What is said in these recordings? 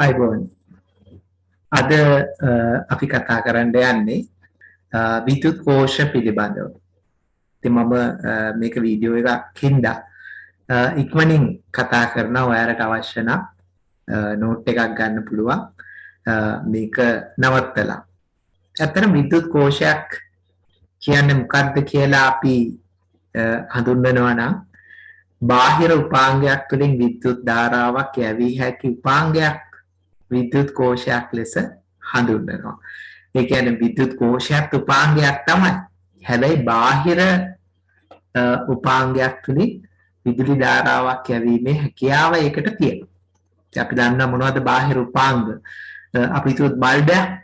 අයිබෝන් අද අපි කතා කරන්න යන්නේ විද්‍යුත් කෝෂ පිළිබඳව. ඉතින් මම මේක වීඩියෝ එකක් හින්දා ඉක්මනින් කතා කරනවා. ඔයාලට අවශ්‍ය නම් නෝට් එකක් ගන්න පුළුවන් මේක නවත්තලා. ඇත්තටම විද්‍යුත් කෝෂයක් කියන්නේ මොකක්ද කියලා අපි හඳුන්වනවා නම් බාහිර උපාංගයක් තුළින් විද්‍යුත් ධාරාවක් යැවී හැකි උපාංගයක් විද්‍යුත් කෝෂයක් ලෙස හඳුන්වනවා. ඒ කියන්නේ විද්‍යුත් කෝෂයත් උපාංගයක් තමයි. හැබැයි බාහිර උපාංගයක් තුළින් විදුලි ධාරාවක් යැවීමේ හැකියාව ඒකට තියෙනවා. අපි දන්නා මොනවද බාහිර උපාංග? අපි හිතුවොත් බල්බයක්.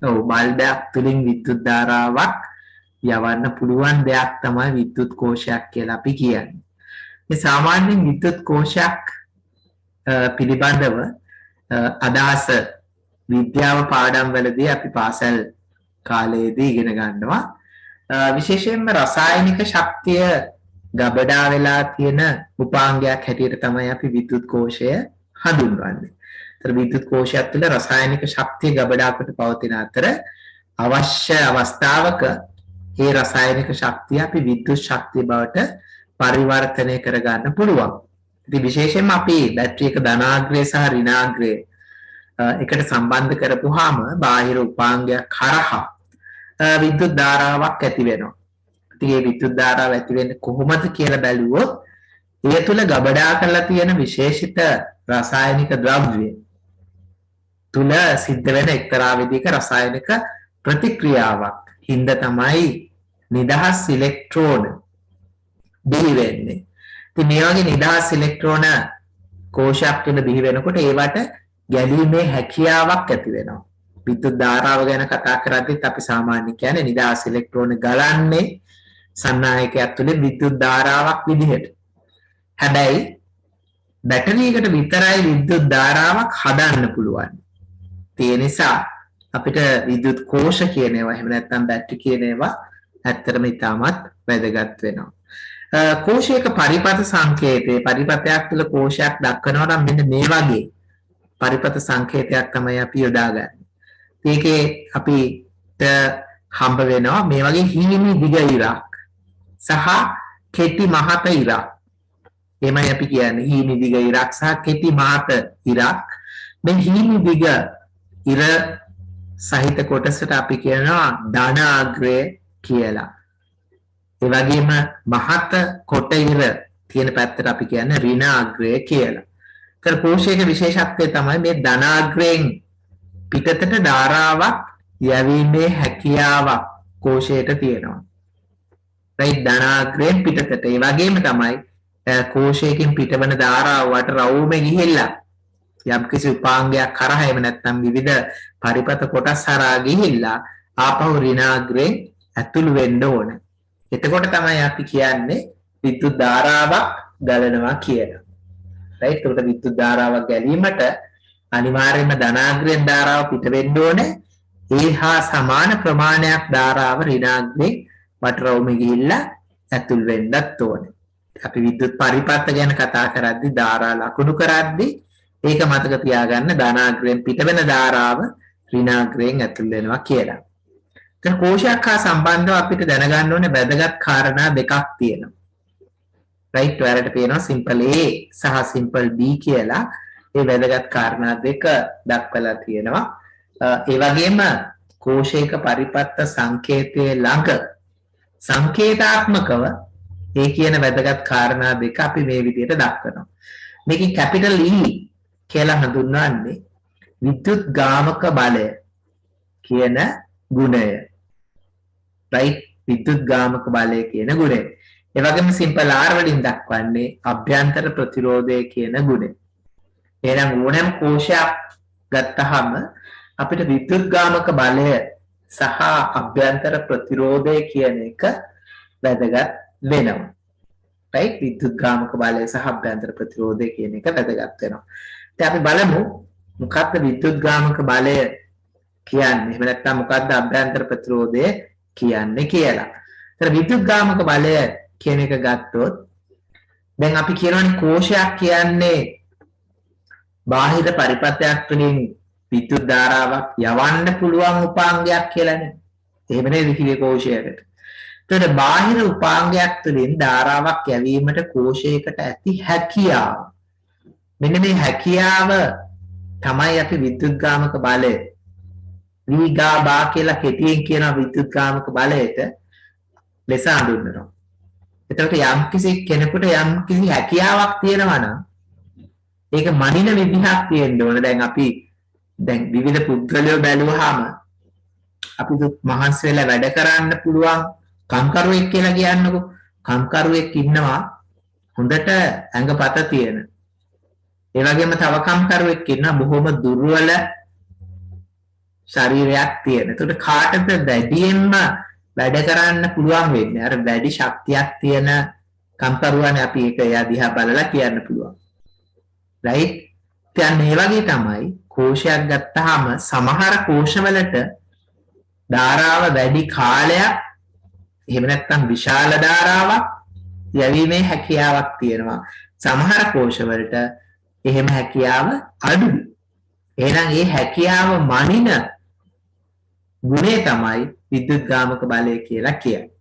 ඔව් බල්බයක් තුළින් විද්‍යුත් ධාරාවක් යවන්න පුළුවන් දෙයක් තමයි විද්‍යුත් කෝෂයක් කියලා අපි කියන්නේ. මේ සාමාන්‍යයෙන් විද්‍යුත් කෝෂයක් පිළිබඳව අදහස විද්‍යාව පාඩම් වලදී අපි පාසල් කාලයේදී ඉගෙන ගන්නවා. විශේෂයෙන්ම රසායනික ශක්තිය ගබඩා වෙලා තියෙන උපාංගයක් හැටියට තමයි අපි විද්‍යුත් කෝෂය හඳුන්වන්නේ. ඒතර විද්‍යුත් කෝෂයක් තුළ රසායනික ශක්තිය ගබඩා කොට පවතින අතර අවශ්‍ය අවස්ථාවක මේ රසායනික ශක්තිය අපි විද්‍යුත් ශක්තිය බවට පරිවර්තනය කරගන්න පුළුවන්. ඉතින් විශේෂයෙන්ම අපි බැටරි එක ධනාග්‍රය සහ ඍණාග්‍රය එකට සම්බන්ධ කරපුවාම බාහිර උපාංගයක් කරහා විද්‍යුත් ධාරාවක් ඇති වෙනවා. ඉතින් මේ විද්‍යුත් ධාරාව ඇති වෙන්නේ කොහොමද කියලා බැලුවොත් ඒ තුල ගබඩා කරලා තියෙන විශේෂිත රසායනික ද්‍රව්‍ය තුල සිද්ධ වෙන එක්තරා විදිහක රසායනික ප්‍රතික්‍රියාවක් හින්දා තමයි නිදහස් ඉලෙක්ට්‍රෝන බිහි වෙන්නේ. ඉතින් මේ වගේ නිදහස් ඉලෙක්ට්‍රෝන කෝෂයක් තුළ බිහි වෙනකොට ඒවට ගැලීමේ හැකියාවක් ඇති වෙනවා. විද්‍යුත් ධාරාව ගැන කතා කරද්දිත් අපි සාමාන්‍යයෙන් කියන්නේ නිදහස් ඉලෙක්ට්‍රෝන ගලන්නේ සන්නායකයක් තුළ විද්‍යුත් ධාරාවක් විදිහට. හැබැයි බැටරියකට විතරයි විද්‍යුත් ධාරාවක් හදන්න පුළුවන්. ඒ නිසා අපිට විද්‍යුත් කෝෂ කියන ඒවා එහෙම නැත්නම් බැටරි කියන ඒවා ඇත්තටම ඉතාමත් වැදගත් වෙනවා. කෝෂයක පරිපථ සංකේතය පරිපථයක් තුළ කෝෂයක් දක්වනවා නම් මෙන්න මේ වගේ පරිපථ සංකේතයක් තමයි අපි යොදාගන්නේ. ඒකේ අපිට හම්බ වෙනවා මේ වගේ හීනි දිග ඉරක් සහ කෙටි මහත ඉරක්. එමය අපි කියන්නේ හීනි දිග ඉරක් සහ කෙටි මහත ඉරක්. මේ හීනි දිග ඉර සහිත කොටසට අපි කියනවා ධනාග්‍රය කියලා. ඒ වගේම මහත කොට ඉර තියෙන පැත්තට අපි කියන්නේ ඍණාග්‍රය කියලා. ඒතර කෝෂයක විශේෂත්වය තමයි මේ ධනාග්‍රයෙන් පිටතට ධාරාවක් යැවීමේ හැකියාවක් කෝෂයට තියෙනවා. right ධනාග්‍රයෙන් පිටතට. ඒ වගේම තමයි කෝෂයකින් පිටවන ධාරාව වට රවුමේ ගිහිල්ලා යම්කිසි උපාංගයක් කරා එහෙම නැත්නම් විවිධ පරිපථ කොටස් හරහා ගිහිල්ලා ආපහු ඍණාග්‍රයෙන් ඇතුළු වෙන්න ඕන. එතකොට තමයි අපි කියන්නේ විද්‍යුත් ධාරාවක් ගලනවා කියලා. right එතකොට විද්‍යුත් ධාරාවක් ගැලීමට අනිවාර්යයෙන්ම ධනාග්‍රයෙන් ධාරාව පිට වෙන්න ඕනේ. ඒ හා සමාන ප්‍රමාණයක් ධාරාව ඍණාග්‍රයෙන් වටරවුමේ ගිහිල්ලා ඇතුල් වෙන්නත් ඕනේ. අපි විද්‍යුත් පරිපථ ගැන කතා කරද්දී ධාරා ලකුණු කරද්දී ඒක මතක තියාගන්න ධනාග්‍රයෙන් පිට වෙන ධාරාව ඍණාග්‍රයෙන් ඇතුල් වෙනවා කියලා. දැන් කෝෂයක් හා සම්බන්ධව අපිට දැනගන්න ඕනේ වැදගත් කාරණා දෙකක් තියෙනවා. right ඔයාලට පේනවා simple A සහ simple B කියලා ඒ වැදගත් කාරණා දෙක දක්වලා තියෙනවා. ඒ වගේම කෝෂයක පරිපත්ත සංකේතයේ ළඟ සංකේතාත්මකව ඒ කියන වැදගත් කාරණා දෙක අපි මේ විදිහට දක්වනවා. මේකේ capital E කියලා හඳුන්වන්නේ විද්‍යුත් ගාමක බලය කියන ගුණය. right විද්‍යුත් ගාමක බලය කියන ගුණය. ඒ වගේම simple R වලින් දක්වන්නේ අභ්‍යන්තර ප්‍රතිරෝධය කියන ගුණය. එහෙනම් ඕනෑම කෝෂයක් ගත්තහම අපිට විද්‍යුත් ගාමක බලය සහ අභ්‍යන්තර ප්‍රතිරෝධය කියන එක වැදගත් වෙනවා. right විද්‍යුත් ගාමක බලය සහ අභ්‍යන්තර ප්‍රතිරෝධය කියන එක වැදගත් වෙනවා. දැන් අපි බලමු මොකක්ද විද්‍යුත් ගාමක බලය කියන්නේ. එහෙම නැත්නම් මොකක්ද අභ්‍යන්තර ප්‍රතිරෝධය කියන්නේ කියලා. ඒතර විද්‍යුත් ගාමක බලය කියන එක ගත්තොත් දැන් අපි කියනවානේ කෝෂයක් කියන්නේ බාහිර පරිපථයක් තුළින් විද්‍යුත් ධාරාවක් යවන්න පුළුවන් උපාංගයක් කියලානේ. එහෙම නේද කිව්වේ කෝෂයකට. එතකොට බාහිර උපාංගයක් තුළින් ධාරාවක් යැවීමට කෝෂයකට ඇති හැකියාව. මෙන්න මේ හැකියාව තමයි අපි විද්‍යුත්ගාමක බලය. වීගාබා කියලා කෙටියෙන් කියන විද්‍යුත්ගාමක බලයට ලෙස හඳුන්වනවා. එතකොට යම්කිසි කෙනෙකුට යම්කිසි හැකියාවක් තියෙනවා නම් ඒක මනින විදිහක් තියෙන්න ඕන. දැන් විවිධ පුද්ගලයෝ බැලුවාම අපි මහන්සි වෙලා වැඩ කරන්න පුළුවන් කම්කරුවෙක් කියලා කියන්නකෝ. කම්කරුවෙක් ඉන්නවා හොඳට ඇඟපත තියෙන. ඒ වගේම තව කම්කරුවෙක් ඉන්නවා බොහොම දුර්වල ශරීරයක් තියෙන. එතකොට කාටද වැඩියෙන්ම වැඩ කරන්න පුළුවන් වෙන්නේ? අර වැඩි ශක්තියක් තියෙන කම්කරුවානේ අපි ඒක එයා දිහා බලලා කියන්න පුළුවන්. right? දැන් මේ වගේ තමයි කෝෂයක් ගත්තාම සමහර කෝෂවලට ධාරාව වැඩි කාලයක් එහෙම නැත්නම් විශාල ධාරාවක් යැවීමේ හැකියාවක් තියෙනවා. සමහර කෝෂවලට එහෙම හැකියාව අඩුයි. එහෙනම් මේ හැකියාව මනින ගුණය තමයි විද්‍යුත්ගාමක බලය කියලා කියන්නේ.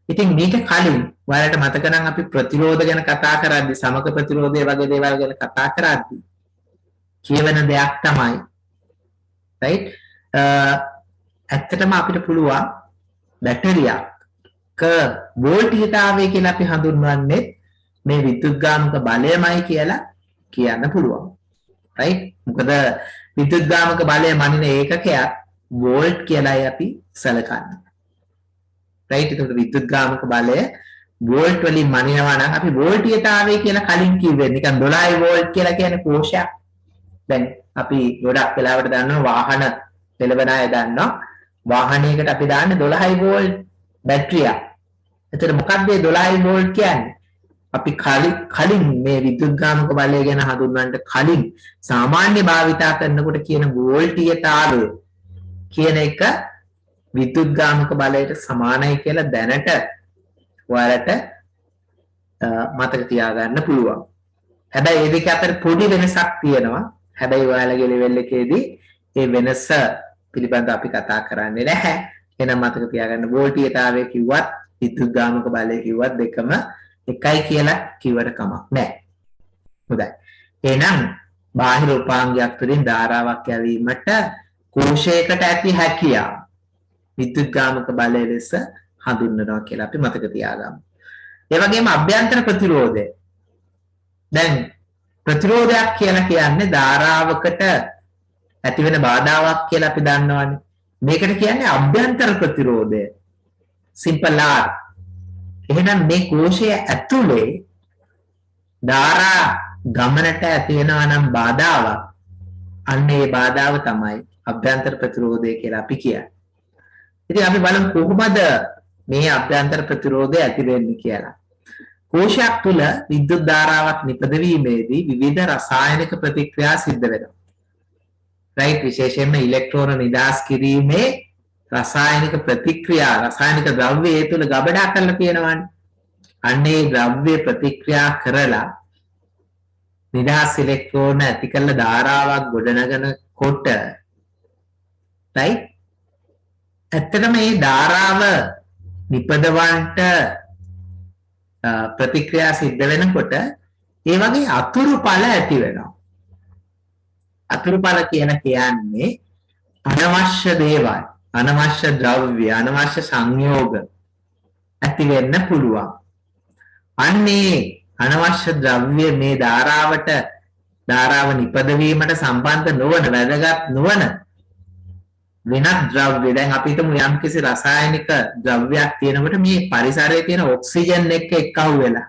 ඉතින් මේක කලින් ඔයාලට මතක නම් අපි ප්‍රතිරෝධ ගැන කතා කරද්දී සමක ප්‍රතිරෝධය වගේ දේවල් ගැන කතා කරද්දී කියවන දෙයක් තමයි right ඇත්තටම අපිට පුළුවන් බැටරියක වෝල්ටීයතාවය කියලා අපි හඳුන්වන්නේ මේ විද්‍යුත්ගාමක බලයමයි කියලා කියන්න පුළුවන් right මොකද විද්‍යුත්ගාමක බලය මනින ඒකකයක් වෝල්ට් කියලායි අපි සැලකන්නේ right ඒකට විද්‍යුත්ගාමක බලය වෝල්ට් වලින් මනිනවා නම් අපි වෝල්ටීයතාවය කියලා කලින් කිව්වේ නිකන් 12 වෝල්ට් කියලා කියන්නේ කෝෂයක් දැන් අපි ගොඩක් වෙලාවට දන්නවා වාහන පෙළවන අය දන්නවා වාහනයකට අපි දාන්නේ 12 වෝල්ට් බැටරියක්. එතකොට මොකක්ද මේ 12 වෝල්ට් කියන්නේ? අපි කලින් මේ විද්‍යුත්ගාමක බලය ගැන හඳුන්වන්න කලින් සාමාන්‍ය භාවිතා කරනකොට කියන වෝල්ටීයතාවය කියන එක විද්‍යුත්ගාමක බලයට සමානයි කියලා දැනට ඔයාලට මතක තියාගන්න පුළුවන්. හැබැයි මේ දෙක අතර පොඩි වෙනසක් තියෙනවා. හැබැයි ඔයාලගේ ලෙවල් එකේදී මේ වෙනස පිළිබඳව අපි කතා කරන්නේ නැහැ. එහෙනම් මතක තියාගන්න වෝල්ටීයතාවය කිව්වත් විද්‍යුත්ගාමක බලය කිව්වත් දෙකම එකයි කියලා කිව්වට කමක් නැහැ. හොඳයි. එහෙනම් බාහිර උපාංගයක් තුළින් ධාරාවක් යැවීමට කෝෂයකට ඇති හැකියාව විද්‍යුත්ගාමක බලය ලෙස හඳුන්වනවා කියලා අපි මතක තියාගමු. ඒ වගේම අභ්‍යන්තර ප්‍රතිරෝධය. දැන් ප්‍රතිරෝධයක් කියලා කියන්නේ ධාරාවකට ඇති වෙන බාධාවක් කියලා අපි දන්නවනේ. මේකට කියන්නේ අභ්‍යන්තර ප්‍රතිරෝධය. simple R. එහෙනම් මේ කෝෂය ඇතුලේ ධාරා ගමනට ඇති වෙනවා නම් බාධාවක්. අන්න ඒ බාධාව තමයි අභ්‍යන්තර ප්‍රතිරෝධය කියලා අපි කියන්නේ. ඉතින් අපි බලමු කොහොමද මේ අභ්‍යන්තර ප්‍රතිරෝධය ඇති වෙන්නේ කියලා. කෝෂයක් තුළ විද්‍යුත් ධාරාවක් නිපදවීමේදී විවිධ රසායනික ප්‍රතික්‍රියා සිද්ධ වෙනවා. right විශේෂයෙන්ම ඉලෙක්ට්‍රෝන නිදහස් කිරීමේ රසායනික ප්‍රතික්‍රියා රසායනික ද්‍රව්‍ය ඒ තුළ ගබඩා කරලා තියෙනවානේ. අන්න ඒ ද්‍රව්‍ය ප්‍රතික්‍රියා කරලා නිදහස් ඉලෙක්ට්‍රෝන ඇති කළ ධාරාවක් ගොඩනගනකොට right ඇත්තටම මේ ධාරාව නිපදවන්නට ප්‍රතික්‍රියා සිද්ධ වෙනකොට ඒ වගේ අතුරු ඵල ඇති වෙනවා. අතුරු ඵල කියන්නේ අනවශ්‍ය දේවල්, අනවශ්‍ය ද්‍රව්‍ය, අනවශ්‍ය සංයෝග ඇති වෙන්න පුළුවන්. අන්නේ අනවශ්‍ය ද්‍රව්‍ය මේ ධාරාව නිපදවීමට සම්බන්ධ නොවන වැදගත් නොවන වෙනත් ද්‍රව්‍ය දැන් අපි හිතමු යම්කිසි රසායනික ද්‍රව්‍යයක් තියෙනකොට මේ පරිසරයේ තියෙන ඔක්සිජන් එක්ක එක්කහුව වෙලා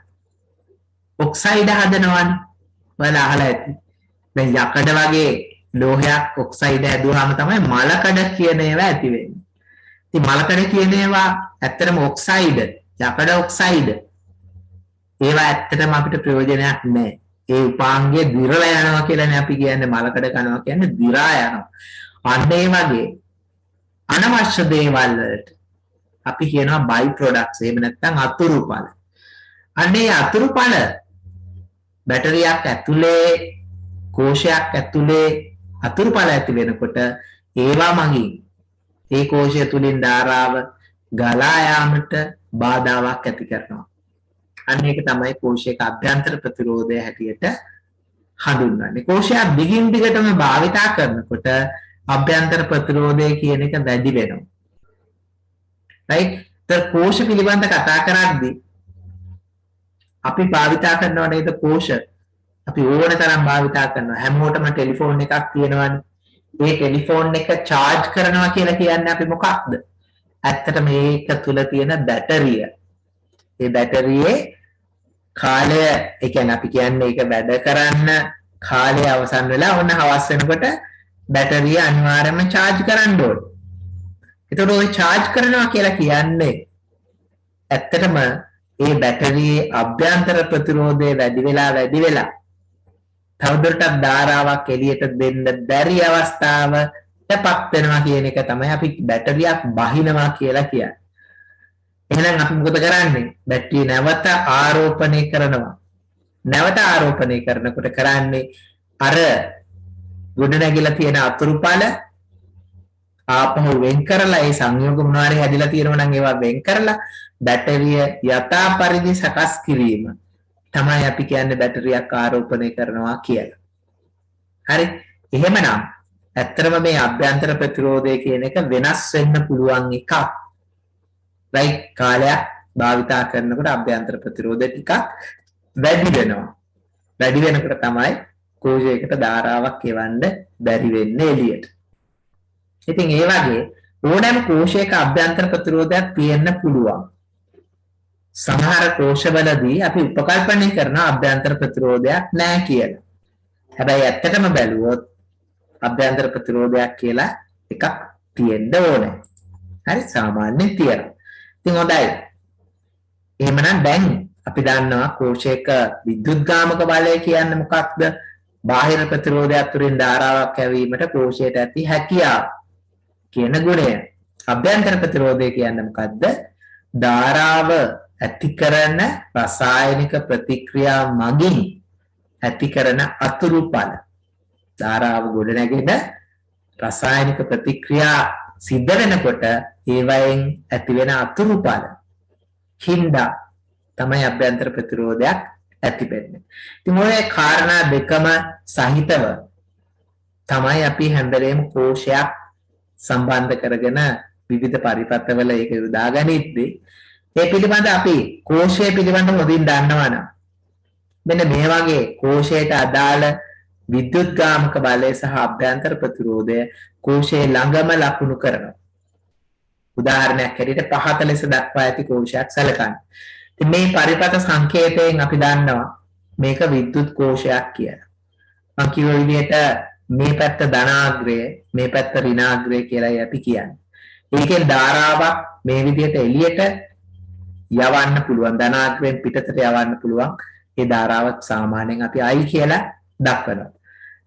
ඔක්සයිඩ් හදනවනේ. ඔයාලා අහලා ඇති. දැන් යකඩ වගේ ලෝහයක් ඔක්සයිඩ් හැදුවාම තමයි මලකඩ කියන ඒවා ඇති වෙන්නේ. ඉතින් මලකඩ කියන ඒවා ඇත්තටම ඔක්සයිඩ්, යකඩ ඔක්සයිඩ්. ඒවා ඇත්තටම අපිට ප්‍රයෝජනයක් නැහැ. ඒ උපාංගය දිරලා යනවා කියලානේ අපි කියන්නේ මලකඩ කනවා කියන්නේ දිරා යනවා. අන්න ඒ වගේ අනවශ්‍ය දේවල් වලට අපි කියනවා බයි ප්‍රොඩක්ට්ස් එහෙම නැත්නම් අතුරුඵල. අන්න ඒ අතුරුඵල බැටරියක් ඇතුලේ කෝෂයක් ඇතුලේ අතුරුඵල ඇති වෙනකොට ඒවා මගින් ඒ කෝෂය තුලින් ධාරාව ගලා යාමට බාධාවක් ඇති කරනවා. අන්න ඒක තමයි කෝෂයක අභ්‍යන්තර ප්‍රතිරෝධය හැටියට හඳුන්වන්නේ. කෝෂයක් දිගින් දිගටම භාවිතා කරනකොට අභ්‍යන්තර ප්‍රතිරෝධය කියන එක වැඩි වෙනවා. right? කෝෂ පිළිබඳ කතා කරද්දී අපි භාවිතා කරනව නේද කෝෂ? අපි ඕන තරම් භාවිතා කරනවා. හැමෝටම ටෙලිෆෝන් එකක් තියෙනවනේ. මේ ටෙලිෆෝන් එක charge කරනවා කියලා කියන්නේ අපි මොකක්ද? ඇත්තටම මේක තුල තියෙන බැටරිය. ඒ බැටරියේ කාලය, ඒ කියන්නේ අපි කියන්නේ ඒක වැඩ කරන්න කාලය අවසන් වෙලා ඔන්න හවස් වෙනකොට බැටරිය අනිවාර්යයෙන්ම charge කරන්න ඕනේ. ඒතකොට ওই charge කරනවා කියලා කියන්නේ ඇත්තටම ඒ බැටරියේ අභ්‍යන්තර ප්‍රතිරෝධය වැඩි වෙලා තවදුරටත් ධාරාවක් එළියට දෙන්න බැරි අවස්ථාවටපත් වෙනවා කියන එක තමයි අපි බැටරියක් බහිනවා කියලා කියන්නේ. එහෙනම් අපි මොකද කරන්නේ? බැටරිය නැවත ආරෝපණය කරනවා. නැවත ආරෝපණය කරනකොට කරන්නේ අර ගොඩනැගිලා තියෙන අතුරුඵල ආපහු වෙන් කරලා ඒ සංයෝග මොනවාරි හැදිලා තියෙනවා නම් ඒවා වෙන් කරලා බැටරිය යථා පරිදි සකස් කිරීම තමයි අපි කියන්නේ බැටරියක් ආරෝපණය කරනවා කියලා. හරි. එහෙමනම් ඇත්තටම මේ අභ්‍යන්තර ප්‍රතිරෝධය කියන එක වෙනස් වෙන්න පුළුවන් එකක්. right? කාලයක් භාවිතා කරනකොට අභ්‍යන්තර ප්‍රතිරෝධය ටිකක් වැඩි වෙනවා. වැඩි වෙනකොට තමයි කෝෂයකට ධාරාවක් එවන්න බැරි වෙන්නේ එළියට. ඉතින් ඒ වගේ ඕනෑම කෝෂයක අභ්‍යන්තර ප්‍රතිරෝධයක් තියෙන්න පුළුවන්. සමහර කෝෂවලදී අපි උපකල්පනය කරන අභ්‍යන්තර ප්‍රතිරෝධයක් නැහැ කියලා. හැබැයි ඇත්තටම බැලුවොත් අභ්‍යන්තර ප්‍රතිරෝධයක් කියලා එකක් තියෙන්න ඕනේ. හරි, සාමාන්‍යයෙන් තියෙනවා. ඉතින් හොඳයි. එහෙමනම් දැන් අපි දන්නවා කෝෂයක විද්‍යුත්ගාමක බලය කියන්නේ මොකක්ද? බාහිර ප්‍රතිරෝධයක් තුළින් ධාරාවක් ඇවීමට කෝෂයට ඇති හැකියාව කියන ගුණය. අභ්‍යන්තර ප්‍රතිරෝධය කියන්නේ මොකද්ද? ධාරාව ඇති කරන රසායනික ප්‍රතික්‍රියා මගින් ඇති කරන අතුරුඵල. ධාරාව ගොඩනැගෙන රසායනික ප්‍රතික්‍රියා සිද්ධ වෙනකොට ඒවයෙන් ඇති වෙන අතුරුඵල හින්දා තමයි අභ්‍යන්තර ප්‍රතිරෝධයක් ඇති වෙන්නේ. ඉතින් ඔය කාරණා දෙකම සහිතව තමයි අපි හැන්දලේම කෝෂයක් සම්බන්ධ කරගෙන විවිධ පරිපත්වල ඒක යොදාගනිද්දී ඒ පිළිබඳ අපි කෝෂය පිළිබඳ හොඳින් දන්නවනම් මෙන්න මේ වගේ කෝෂයට අදාළ විද්‍යුත්ගාමක බලය සහ අභ්‍යන්තර ප්‍රතිරෝධය කෝෂයේ ළඟම ලකුණු කරනවා. උදාහරණයක් හැටියට පහත ලෙස දක්වා ඇති කෝෂයක් සැලකන්න. ඉතින් මේ පරිපත සංකේතයෙන් අපි දන්නවා මේක විද්‍යුත් කෝෂයක් කියලා. මම කිව්ව විදිහට මේ පැත්ත ධනාග්‍රය, මේ පැත්ත ඍණාග්‍රය කියලායි අපි කියන්නේ. ඒකෙන් ධාරාවක් මේ විදිහට එළියට යවන්න පුළුවන්, ධනාග්‍රයෙන් පිටතට යවන්න පුළුවන්. ඒ ධාරාව සාමාන්‍යයෙන් අපි I කියලා දක්වනවා.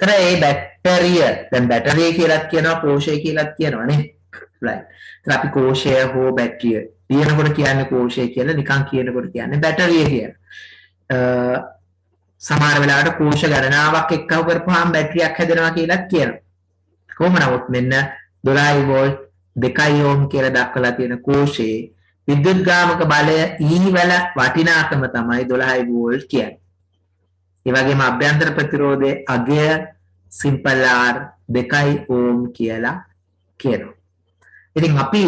ඒතර මේ බැටරිය, දැන් බැටරිය කියලාත් කියනවා, කෝෂය කියලාත් කියනවා නේ. right. ඒතර අපි කෝෂය හෝ බැටරිය කියනකොට කියන්නේ කෝෂය කියලා, නිකන් කියනකොට කියන්නේ බැටරිය කියලා. සමහර වෙලාවට කෝෂ ගණනාවක් එක්කව කරපුවාම බැටරියක් හැදෙනවා කියලාත් කියනවා. කොහොම නමුත් මෙන්න 12 වෝල්ට් 2 ඕම් කියලා දක්වලා තියෙන කෝෂයේ විද්‍යුත්ගාමක බලය E වල වටිනාකම තමයි 12 වෝල්ට් කියන්නේ. ඒ වගේම අභ්‍යන්තර ප්‍රතිරෝධයේ අගය සිම්පල් R 2 ඕම් කියලා කියනවා. ඉතින් අපි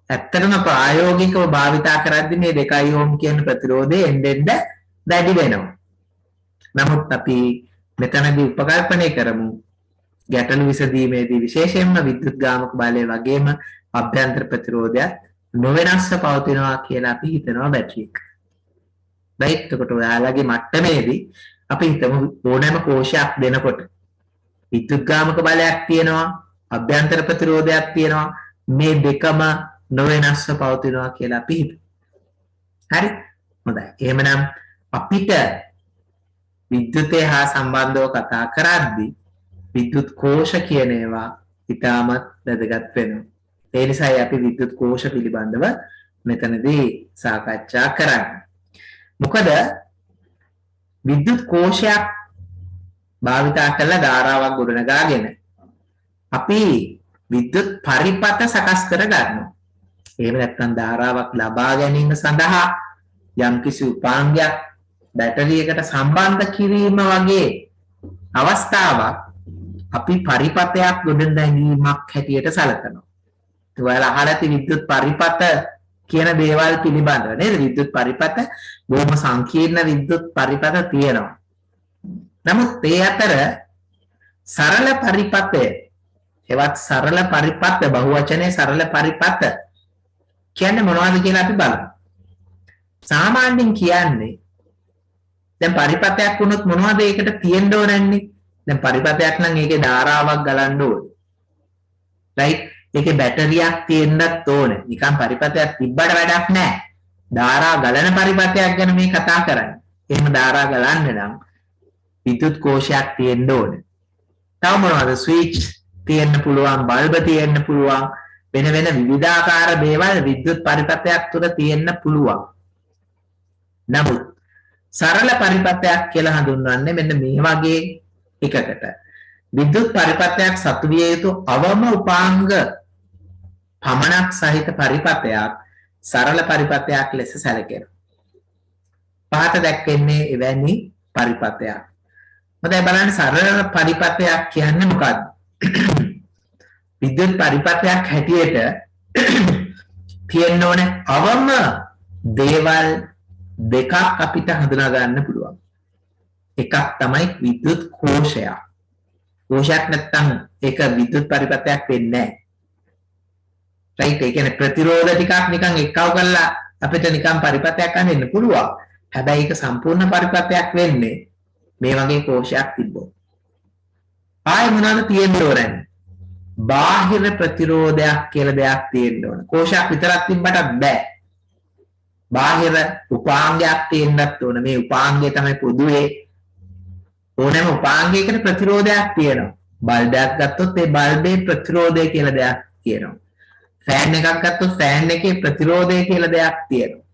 ඇත්තටම ප්‍රායෝගිකව භාවිතා කරද්දී මේ 2 ඕම් කියන ප්‍රතිරෝධය එන්න වැඩි වෙනවා. නමුත් අපි මෙතනදී උපකල්පනය කරමු ගැටළු විසඳීමේදී විශේෂයෙන්ම විද්‍යුත්ගාමක බලය වගේම අභ්‍යන්තර ප්‍රතිරෝධයක් නොවෙනස්ව පවතිනවා කියලා අපි හිතනවා බැටරියක. right? එතකොට ඔයාලගේ මට්ටමේදී අපි හිතමු ඕනෑම කෝෂයක් දෙනකොට විද්‍යුත්ගාමක බලයක් තියෙනවා, අභ්‍යන්තර ප්‍රතිරෝධයක් තියෙනවා, මේ දෙකම නොවෙනස්ව පවතිනවා කියලා අපි හිතමු. හරි? හොඳයි. එහෙමනම් අපිට විද්‍යුතය හා සම්බන්ධව කතා කරද්දී විද්‍යුත් කෝෂ කියන ඒවා ඉතාමත් වැදගත් වෙනවා. ඒ නිසායි අපි විද්‍යුත් කෝෂ පිළිබඳව මෙතනදී සාකච්ඡා කරන්නේ. මොකද විද්‍යුත් කෝෂයක් භාවිතා කරලා ධාරාවක් ගොඩනගාගෙන අපි විද්‍යුත් පරිපථ සකස් කර ගන්නවා. එහෙම නැත්නම් ධාරාවක් ලබා ගැනීම සඳහා යම්කිසි උපාංගයක් බැටරියකට සම්බන්ධ කිරීම වගේ අවස්ථාවක් අපි පරිපථයක් ගොඩනැගීමක් හැටියට සැලකනවා. ඔයාලා අහලා ඇති විද්‍යුත් පරිපථ කියන දේවල් පිළිබඳව නේද? විද්‍යුත් පරිපථ බොහොම සංකීර්ණ විද්‍යුත් පරිපථ තියෙනවා. නමුත් ඒ අතර සරල පරිපථය එවත් සරල පරිපථ බහුවචනයේ සරල පරිපථ කියන්නේ මොනවද කියලා අපි බලමු. සාමාන්‍යයෙන් කියන්නේ දැන් පරිපථයක් වුණොත් මොනවද ඒකට තියෙන්න ඕනන්නේ? දැන් පරිපථයක් නම් ඒකේ ධාරාවක් ගලන්න ඕනේ. රයිට්? ඒකේ බැටරියක් තියෙන්නත් ඕනේ. නිකන් පරිපථයක් තිබ්බට වැඩක් නැහැ. ධාරා ගලන පරිපථයක් ගැන මේ කතා කරන්නේ. එහෙම ධාරා ගලන්න නම් විද්‍යුත් කෝෂයක් තියෙන්න ඕනේ. තව මොනවද? ස්විච් තියෙන්න පුළුවන්, බල්බ තියෙන්න පුළුවන්, වෙන වෙන විවිධාකාර දේවල් විද්‍යුත් පරිපථයක් තුළ තියෙන්න පුළුවන්. නමුත් සරල පරිපථයක් කියලා හඳුන්වන්නේ මෙන්න මේ වගේ එකකට. විද්‍යුත් පරිපථයක් සතු විය යුතු අවම උපාංග පමණක් සහිත පරිපථයක් සරල පරිපථයක් ලෙස සැලකෙනවා. පහත දැක්වෙන්නේ එවැනි පරිපථයක්. මොකද බලන්න සරල පරිපථයක් කියන්නේ මොකක්ද? විද්‍යුත් පරිපථයක් හැටියට තියෙන්න ඕන අවම දේවල් දෙකක් අපිට හඳුනා ගන්න පුළුවන්. එකක් තමයි විද්‍යුත් කෝෂයක්. කෝෂයක් නැත්නම් ඒක විද්‍යුත් පරිපථයක් වෙන්නේ නැහැ. රයිට්? ඒ කියන්නේ ප්‍රතිරෝධ ටිකක් නිකන් එක්කව කරලා අපිට නිකන් පරිපථයක් අඳින්න පුළුවන්. හැබැයි ඒක සම්පූර්ණ පරිපථයක් වෙන්නේ මේ වගේ කෝෂයක් තිබ්බොත්. ආයෙ මොනවද තියෙන්න ඕනේ? බාහිර ප්‍රතිරෝධයක් කියලා දෙයක් තියෙන්න ඕන. කෝෂයක් විතරක් තිබ්බට බෑ. බාහිර උපාංගයක් තියෙන්නත් ඕන. මේ උපාංගය තමයි පොදුවේ ඕනෑම උපාංගයකට ප්‍රතිරෝධයක් තියෙනවා. බල්බයක් ගත්තොත් ඒ බල්බේ ප්‍රතිරෝධය කියලා දෙයක් තියෙනවා. ෆෑන් එකක් ගත්තොත් ෆෑන් එකේ ප්‍රතිරෝධය කියලා දෙයක් තියෙනවා.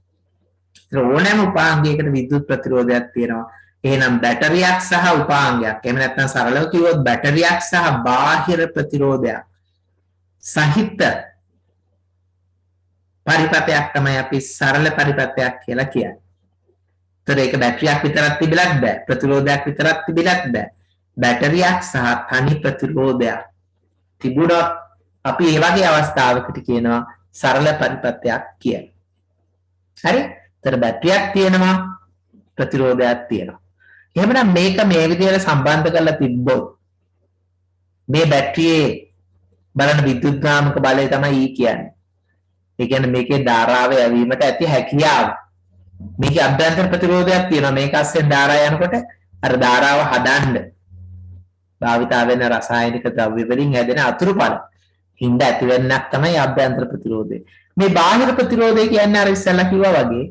ඒක ඕනෑම උපාංගයකට විද්‍යුත් ප්‍රතිරෝධයක් තියෙනවා. එහෙනම් බැටරියක් සහ උපාංගයක්. එහෙම නැත්නම් සරලව කිව්වොත් බැටරියක් සහ බාහිර ප්‍රතිරෝධයක් සහිත පරිපථයක් තමයි අපි සරල පරිපථයක් කියලා කියන්නේ. ඒතර ඒක බැටරියක් විතරක් තිබිලත් බෑ. ප්‍රතිරෝධයක් විතරක් තිබිලත් බෑ. බැටරියක් සහ තනි ප්‍රතිරෝධයක් තිබුණොත් අපි මේ වගේ අවස්ථාවකට කියනවා සරල පරිපථයක් කියලා. හරි? ඒතර බැටරියක් තියෙනවා, ප්‍රතිරෝධයක් තියෙනවා. එහෙමනම් මේක මේ විදිහට සම්බන්ධ කරලා තිබ්බොත් මේ බැටරියේ බලන විද්‍යුත්ගාමක බලය තමයි E කියන්නේ. ඒ කියන්නේ මේකේ ධාරාව යැවීමට ඇති හැකියාව. මේකේ අභ්‍යන්තර ප්‍රතිරෝධයක් තියෙනවා. මේක අස්සෙන් ධාරාව යනකොට අර ධාරාව හදන්න භාවිතා වෙන රසායනික ද්‍රව්‍ය වලින් හැදෙන අතුරුඵල හිඳ ඇති වෙන්නක් තමයි අභ්‍යන්තර ප්‍රතිරෝධය. මේ බාහිර ප්‍රතිරෝධය කියන්නේ අර ඉස්සෙල්ලා කිව්වා වගේ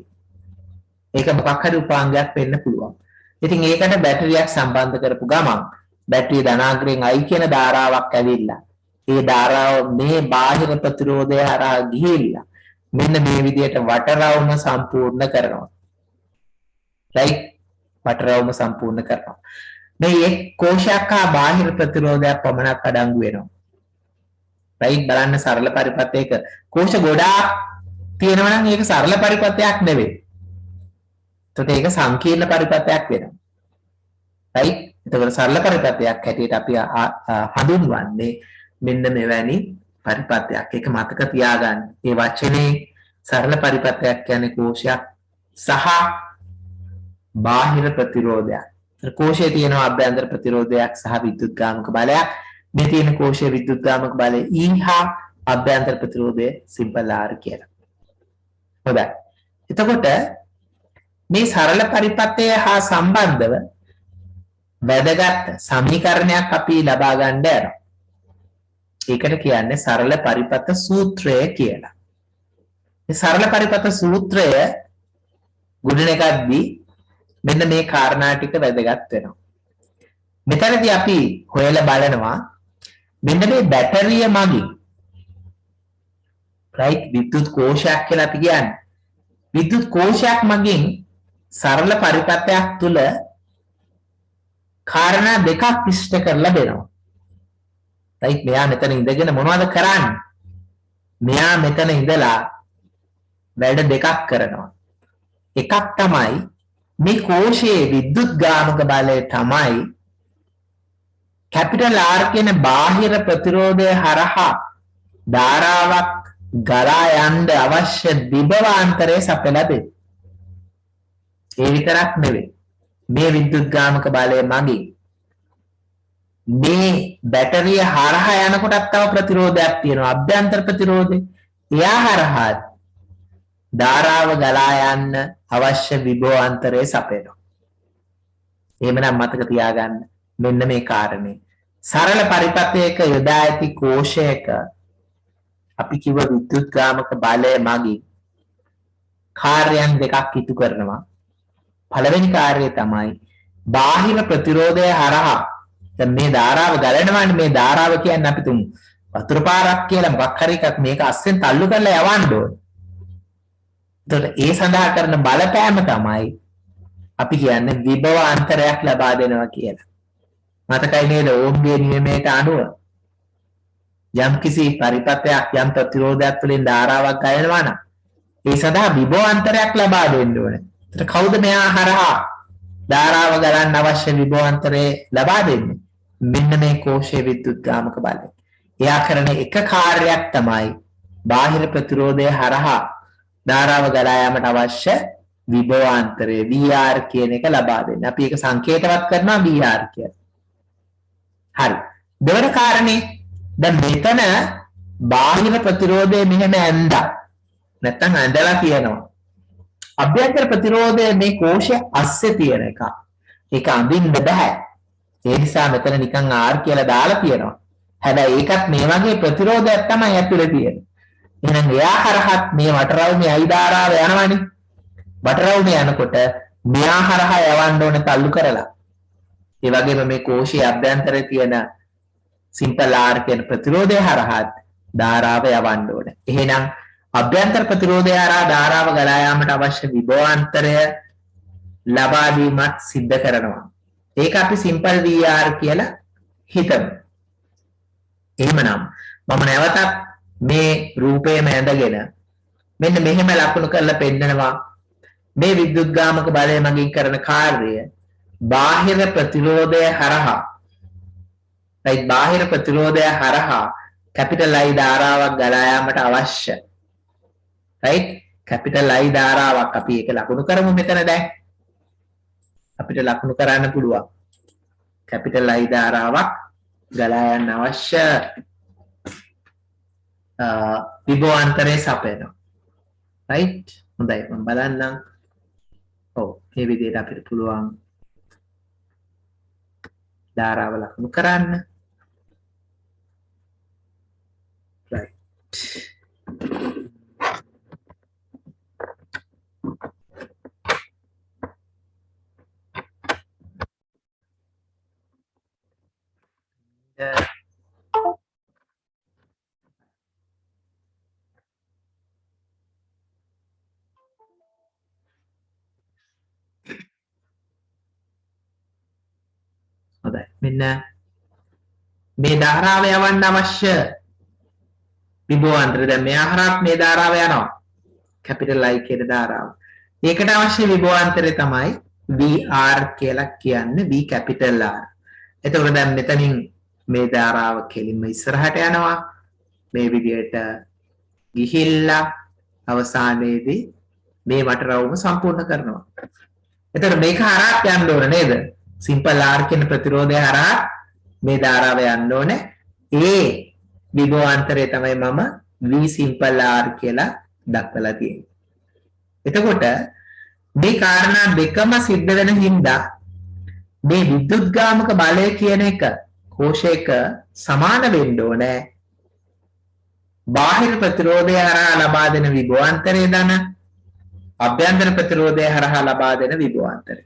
ඒක මොකක් හරි උපාංගයක් වෙන්න පුළුවන්. ඉතින් ඒකට බැටරියක් සම්බන්ධ කරපු ගමන් බැටරිය ධනාග්‍රයෙන් I කියන ධාරාවක් ඇවිල්ලා ඒ ධාරාව මේ බාහිර ප්‍රතිරෝධය හරහා ගිහිල්ලා මෙන්න මේ විදිහට වටරවුම සම්පූර්ණ කරනවා. රයිට්? වටරවුම සම්පූර්ණ කරනවා. මේ එක් කෝෂයක් හා බාහිර ප්‍රතිරෝධයක් පමණක් අඩංගු වෙනවා. රයිට්? බලන්න සරල පරිපථයක කෝෂ ගොඩාක් තියෙනවා නම් ඒක සරල පරිපථයක් නෙවෙයි. එතකොට ඒක සංකීර්ණ පරිපථයක් වෙනවා. රයිට්? එතකොට සරල පරිපථයක් හැටියට අපි හඳුන්වන්නේ මෙන්න මෙවැනි පරිපථයක්. ඒක මතක තියාගන්න. මේ වචනේ සරල පරිපථයක් කියන්නේ කෝෂයක් සහ බාහිර ප්‍රතිරෝධයක්. කෝෂයේ තියෙන අභ්‍යන්තර ප්‍රතිරෝධයක් සහ විද්‍යුත්ගාමක බලයක්. මේ තියෙන කෝෂයේ විද්‍යුත්ගාමක බලය E හා අභ්‍යන්තර ප්‍රතිරෝධය සිම්පල් R කියලා. හොඳයි. එතකොට මේ සරල පරිපථය හා සම්බන්ධව වැදගත් සමීකරණයක් අපි ලබා ගන්න යනවා. ඒකට කියන්නේ සරල පරිපථ සූත්‍රය කියලා. මේ සරල පරිපථ සූත්‍රය ගොඩනගද්දී මෙන්න මේ කාරණා ටික වැදගත් වෙනවා. මෙතනදී අපි හොයලා බලනවා මෙන්න මේ බැටරිය මගින් රයිට් විද්‍යුත් කෝෂයක් කියලා අපි කියන්නේ. විද්‍යුත් කෝෂයක් මගින් සරල පරිපථයක් තුල කාරණා දෙකක් ඉෂ්ට කරලා දෙනවා. right මෙයා මෙතන ඉඳගෙන මොනවද කරන්නේ? මෙයා මෙතන ඉඳලා වැඩ දෙකක් කරනවා. එකක් තමයි මේ කෝෂයේ විද්‍යුත් ගාමක බලය තමයි කැපිටල් R කියන බාහිර ප්‍රතිරෝධය හරහා ධාරාවක් ගලා යන්න අවශ්‍ය විභවාන්තරය සපයලා දෙන්නේ. ඒ විතරක් නෙවෙයි. මේ විද්‍යුත් ගාමක බලය මගින් මේ බැටරිය හරහා යනකොටත් තව ප්‍රතිරෝධයක් තියෙනවා. අභ්‍යන්තර ප්‍රතිරෝධය. එයා හරහා ධාරාව ගලා යන්න අවශ්‍ය විභවාන්තරය සපයනවා. එහෙමනම් මතක තියාගන්න මෙන්න මේ කාරණේ. සරල පරිපථයක යොදා ඇති කෝෂයක අපි කිව්ව විද්‍යුත් ගාමක බලය මගින් කාර්යයන් දෙකක් ඉටු කරනවා. පළවෙනි කාර්යය තමයි බාහිර ප්‍රතිරෝධය හරහා දැන් මේ ධාරාව ගලනවානේ. මේ ධාරාව කියන්නේ අපි තුමු වතුර පාරක් කියලා මොකක් හරි එකක් මේක අස්සෙන් තල්ලු කරලා යවන්න ඕනේ. එතකොට ඒ සඳහා කරන බලපෑම තමයි අපි කියන්නේ විභවාන්තරයක් ලබා දෙනවා කියලා. මතකයි නේද ඕම්ගේ නියමයට අනුව යම් කිසි පරිපථයක් යම් ප්‍රතිරෝධයක් තුළින් ධාරාවක් ගලනවා නම් ඒ සඳහා විභවාන්තරයක් ලබා දෙන්න ඕනේ. එතකොට කවුද මෙයා හරහා ධාරාව ගලන්න අවශ්‍ය විභවාන්තරය ලබා දෙන්නේ? මෙන්න මේ කෝෂයේ විද්‍යුත් ගාමක බලය. එයා කරන එක කාර්යයක් තමයි බාහිර ප්‍රතිරෝධය හරහා ධාරාව ගලා යාමට අවශ්‍ය විභවාන්තරය VR කියන එක ලබා දෙන්න. අපි ඒක සංකේතවත් කරනවා VR කියලා. හරි. දෙවන කාරණේ දැන් මෙතන බාහිර ප්‍රතිරෝධය මෙහෙම ඇඳා නැත්තම් ඇඳලා තියෙනවා. අභ්‍යන්තර ප්‍රතිරෝධය මේ කෝෂය අස්සේ තියෙන එක. ඒක අඳින්න බෑ. ඒ නිසා මෙතන නිකන් R කියලා දාලා තියෙනවා. හැබැයි ඒකත් මේ වගේ ප්‍රතිරෝධයක් තමයි ඇතුලේ තියෙන්නේ. එහෙනම් එයා හරහත් මේ වටරවුමේ අයි ධාරාව යනවනේ. වටරවුමේ යනකොට මෙයා හරහා යවන්න ඕනේ තල්ලු කරලා. ඒ වගේම මේ කෝෂයේ අභ්‍යන්තරයේ තියෙන සිම්පල් R කියන ප්‍රතිරෝධය හරහත් ධාරාව යවන්න ඕනේ. එහෙනම් අභ්‍යන්තර ප්‍රතිරෝධය හරහා ධාරාව ගලා යාමට අවශ්‍ය විභවාන්තරය ලබා දීමක් සිද්ධ කරනවා. ඒක අපි සිම්පල් VR කියලා හිතමු. එහෙමනම් මම නැවතත් මේ රූපයම ඇඳගෙන මෙන්න මෙහෙම ලකුණු කරලා පෙන්නනවා. මේ විද්‍යුත් ගාමක බලය මගින් කරන කාර්යය බාහිර ප්‍රතිරෝධය හරහා right බාහිර ප්‍රතිරෝධය හරහා කැපිටල් I ධාරාවක් ගලා යාමට අවශ්‍ය right කැපිටල් I ධාරාවක් අපි ඒක ලකුණු කරමු මෙතන දැන්. අපිට ලකුණු කරන්න පුළුවන්. කැපිටල් I ධාරාවක් ගලා යන්න අවශ්‍ය විභවාන්තරය සපයනවා. right හොඳයි මම බලන්නම්. ඔව් මේ විදිහට අපිට පුළුවන් ධාරාව ලකුණු කරන්න. right හොඳයි මෙන්න මේ ධාරාව යවන්න අවශ්‍ය විභවාන්තරය දැන් මෙයා හරහා මේ ධාරාව යනවා කැපිටල් I කියන ධාරාව. ඒකට අවශ්‍ය විභවාන්තරය තමයි VR කියලා කියන්නේ V කැපිටල් R. එතකොට දැන් මෙතනින් මේ ධාරාව කෙලින්ම ඉස්සරහට යනවා. මේ විදිහට ගිහිල්ලා අවසානයේදී මේ වටරවුම සම්පූර්ණ කරනවා. එතකොට මේක හරහා යන්න ඕන නේද? සිම්පල් R කියන ප්‍රතිරෝධය හරහා මේ ධාරාව යන්න ඕනේ. ඒ විභවාන්තරය තමයි මම V සිම්පල් R කියලා දක්වලා තියෙන්නේ. එතකොට මේ කාරණා දෙකම සිද්ධ වෙන හින්දා මේ විද්‍යුත් ගාමක බලය කියන එක කෝෂයක සමාන වෙන්න ඕනේ. බාහිර ප්‍රතිරෝධය හරහා ලබා දෙන විභවාන්තරය දන අභ්‍යන්තර ප්‍රතිරෝධය හරහා ලබා දෙන විභවාන්තරය.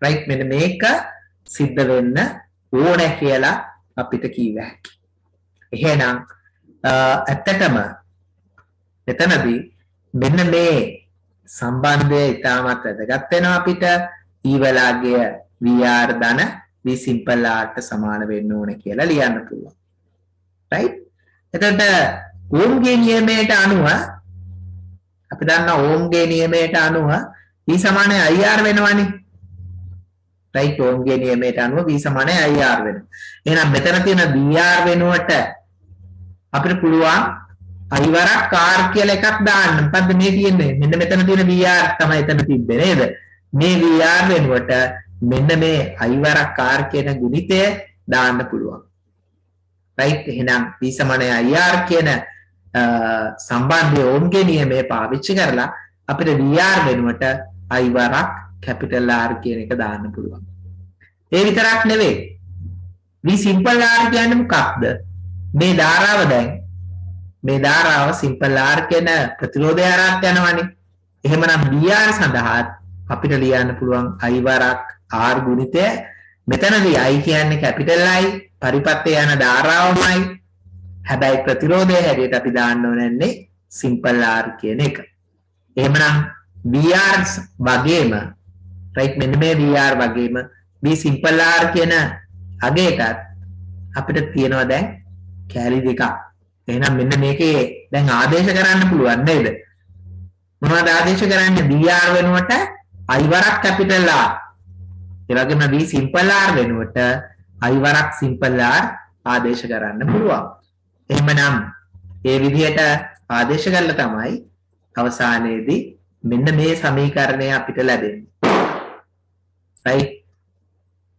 right මෙන්න මේක සිද්ධ වෙන්න ඕනේ කියලා අපිට කිව්ව හැකියි. එහෙනම් ඇත්තටම එතනදී මෙන්න මේ සම්බන්ධය ඉතාමත් වැදගත් වෙනවා අපිට ඊවලාගේ VR ධන V simple R ට සමාන වෙන්න ඕනේ කියලා ලියන්න පුළුවන්. right? එතකොට ඕම්ගේ නියමයට අනුව අපි දන්නා ඕම්ගේ නියමයට අනුව V සමානයි IR වෙනවනේ. right? ඕම්ගේ නියමයට අනුව V සමානයි IR වෙනවා. එහෙනම් මෙතන තියෙන VR වෙනුවට අපිට පුළුවන් I වරක් R කියලා එකක් දාන්න. මොකද්ද මේ තියෙන්නේ? මෙන්න මෙතන තියෙන VR තමයි එතන තිබ්බේ නේද? මේ VR වෙනුවට මෙන්න මේ I වරක් R කියන ගුණිතය දාන්න පුළුවන්. right? එහෙනම් V සමානයි IR කියන සම්බන්ධය ඕම්ගේ නියමයේ පාවිච්චි කරලා අපිට VR වෙනුවට I වරක් capital R කියන එක දාන්න පුළුවන්. ඒ විතරක් නෙවෙයි. V simple R කියන්නේ මොකක්ද? මේ ධාරාව දැන් මේ ධාරාව simple R කියන ප්‍රතිරෝධය හරහා යනවනේ. එහෙමනම් VR සඳහා අපිට ලියන්න පුළුවන් I වරක් R ගුණිතය. මෙතනදී I කියන්නේ capital I, පරිපත්තේ යන ධාරාවමයි. හැබැයි ප්‍රතිරෝධය හැටියට අපි දාන්න ඕනේ simple R කියන එක. එහෙමනම් VR වගේම right මෙන්න මේ VR වගේම V simple R කියන අගයටත් අපිට තියෙනවා දැන් කැලි දෙකක්. එහෙනම් මෙන්න මේකේ දැන් ආදේශ කරන්න පුළුවන් නේද? මොනවද ආදේශ කරන්නේ? VR වෙනුවට I වරක් capital R. ඒ වගේම V simple R වෙනුවට I වරක් simple R ආදේශ කරන්න පුළුවන්. එහෙමනම් මේ විදිහට ආදේශ කරලා තමයි අවසානයේදී මෙන්න මේ සමීකරණය අපිට ලැබෙන්නේ. right?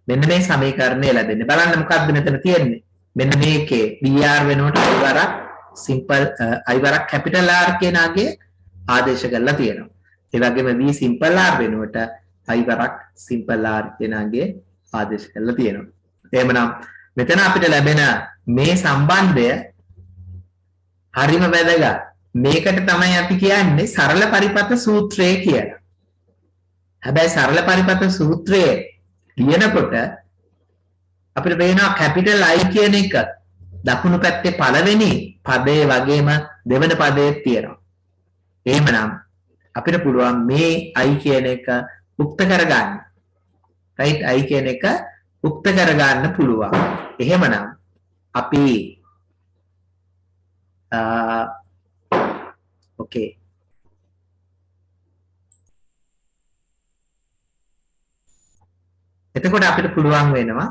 මෙන්න මේ සමීකරණය ලැබෙන්නේ. බලන්න මොකක්ද මෙතන තියෙන්නේ? මෙන්න මේකේ VR වෙනුවට I වරක් simple I වරක් capital R කියන අගේ ආදේශ කරලා තියෙනවා. ඒ වගේම V simple R වෙනුවට I වරක් simple R කියන අගේ ආදේශ කරලා තියෙනවා. එහෙමනම් මෙතන අපිට ලැබෙන මේ සම්බන්ධය හරිම වැදගත්. මේකට තමයි අපි කියන්නේ සරල පරිපත සූත්‍රය කියලා. හැබැයි සරල පරිපත සූත්‍රය ලියනකොට අපිට පේනවා capital I කියන එක දකුණු පැත්තේ පළවෙනි පදයේ වගේම දෙවන පදයේ තියෙනවා. එහෙමනම් අපිට පුළුවන් මේ I කියන එක උක්ත කරගන්න. right? I කියන එක උක්ත කරගන්න පුළුවන්. එහෙමනම් අපි okay. එතකොට අපිට පුළුවන් වෙනවා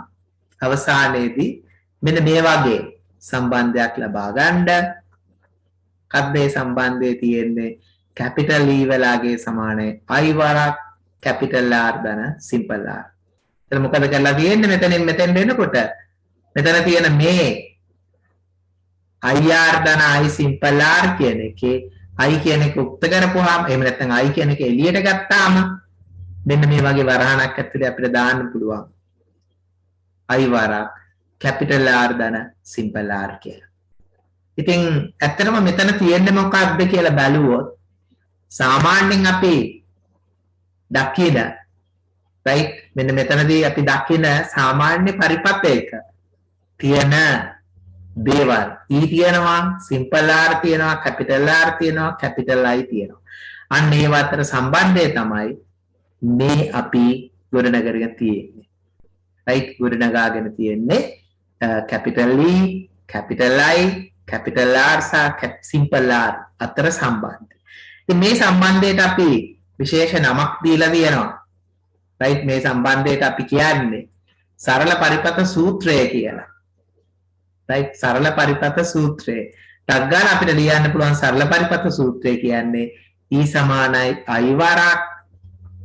අවසානයේදී මෙන්න මේ වගේ සම්බන්ධයක් ලබා ගන්න. කද්දේ සම්බන්ධයේ තියෙන්නේ capital E වලගේ සමානයි I වරක් capital R ධන simple R. එතන මොකද කරලා තියෙන්නේ මෙතනින් මෙතෙන් වෙනකොට මෙතන තියෙන මේ IR ධන I simple R කියන එකේ I කියන එක උක්ත කරපුවාම එහෙම නැත්නම් I කියන එක එළියට ගත්තාම මෙන්න මේ වගේ වරහණක් ඇතුලේ අපිට දාන්න පුළුවන් I වරක් capital R ධන simple R කියලා. ඉතින් ඇත්තටම මෙතන තියෙන්නේ මොකක්ද කියලා බැලුවොත් සාමාන්‍යයෙන් අපි දකින right මෙන්න මෙතනදී අපි දකින සාමාන්‍ය පරිපතයක තියෙන දේවල් E තියෙනවා simple R තියෙනවා capital R තියෙනවා capital I තියෙනවා. අන්න ඒව අතර සම්බන්ධය තමයි මේ අපි ගොඩනගගෙන තියෙන්නේ. right ගොඩනගාගෙන තියෙන්නේ capital E capital I capital R සහ simple R අතර සම්බන්ධය. ඉතින් මේ සම්බන්ධයට අපි විශේෂ නමක් දීලා තියෙනවා. right මේ සම්බන්ධයට අපි කියන්නේ සරල පරිපත සූත්‍රය කියලා. right සරල පරිපත සූත්‍රය. ටක් ගාලා අපිට ලියන්න පුළුවන් සරල පරිපත සූත්‍රය කියන්නේ E සමානයි I වරක්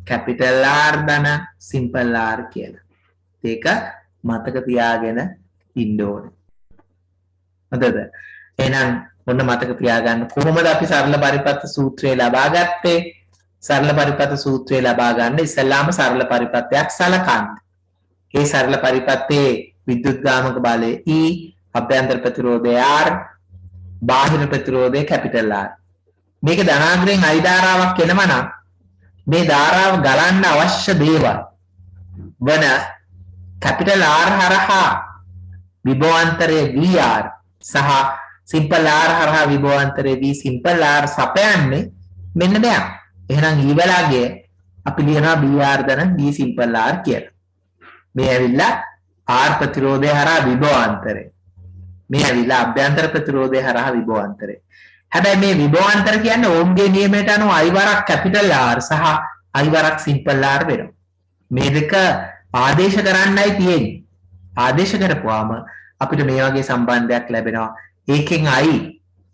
capital R ධන simple R කියලා. ඒක මතක තියාගෙන ඉන්න ඕනේ. හරිද? එහෙනම් ඔන්න මතක තියාගන්න කොහොමද අපි සරල පරිපත සූත්‍රය ලබා ගත්තේ? සරල පරිපත සූත්‍රය ලබා ගන්න ඉස්සෙල්ලාම සරල පරිපතයක් සලකන්න. ඒ සරල පරිපතේ විද්‍යුත්ගාමක බලය E, අභ්‍යන්තර ප්‍රතිරෝධය R, බාහිර ප්‍රතිරෝධය capital R. මේක ධනාග්‍රයෙන් I ධාරාවක් එනවා නම් මේ ධාරාව ගලන්න අවශ්‍ය දේවල් වන capital R හරහා විභවාන්තරය VR සහ simple R හරහා විභවාන්තරය V simple R සපයන්නේ මෙන්න මෙයා. එහෙනම් ඊවලගේ අපි ලියනවා BR ධන V simple R කියලා. මේ ඇවිල්ලා R ප්‍රතිරෝධය හරහා විභවාන්තරය. මේ ඇවිල්ලා අභ්‍යන්තර ප්‍රතිරෝධය හරහා විභවාන්තරය. හැබැයි මේ විභවාන්තර කියන්නේ ඕම්ගේ නියමයට අනුව I වරක් කැපිටල් R සහ I වරක් සිම්පල් R වෙනවා. මේ දෙක ආදේශ කරන්නයි තියෙන්නේ. ආදේශ කරපුවාම අපිට මේ වගේ සම්බන්ධයක් ලැබෙනවා. ඒකෙන් I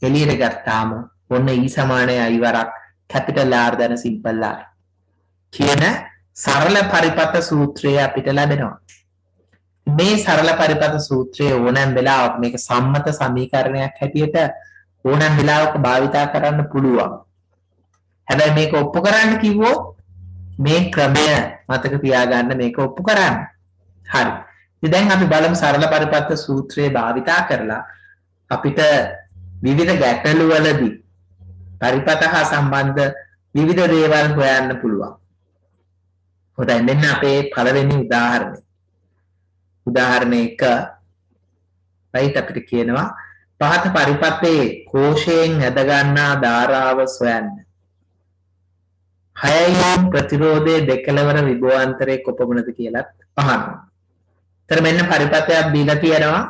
එළියට ගත්තාම ඔන්න E සමානයි I වරක් කැපිටල් R දැන සිම්පල් R කියන සරල පරිපත සූත්‍රය අපිට ලැබෙනවා. මේ සරල පරිපත සූත්‍රය ඕනෑම වෙලාවක මේක සම්මත සමීකරණයක් හැටියට ඕනෑම වෙලාවක භාවිතා කරන්න පුළුවන්. හැබැයි මේක ඔප්පු කරන්න කිව්වොත් මේ ක්‍රමය මතක තියාගන්න මේක ඔප්පු කරන්න. හරි. ඉතින් දැන් අපි බලමු සරල පරිපත සූත්‍රය භාවිතා කරලා අපිට විවිධ ගැටලු වලදී පරිපත හා සම්බන්ධ විවිධ දේවල් හොයන්න පුළුවන්. හොඳයි මෙන්න අපේ පළවෙනි උදාහරණය. උදාහරණ 1 right අපිට කියනවා පහත පරිපතේ කෝෂයෙන් ඇද ගන්නා ධාරාව සොයන්න. 6 ඕම් ප්‍රතිරෝධයේ දෙකලවර විභවාන්තරයේ කොපමණද කියලා අහනවා. ඒතර මෙන්න පරිපතයක් දීලා තියෙනවා.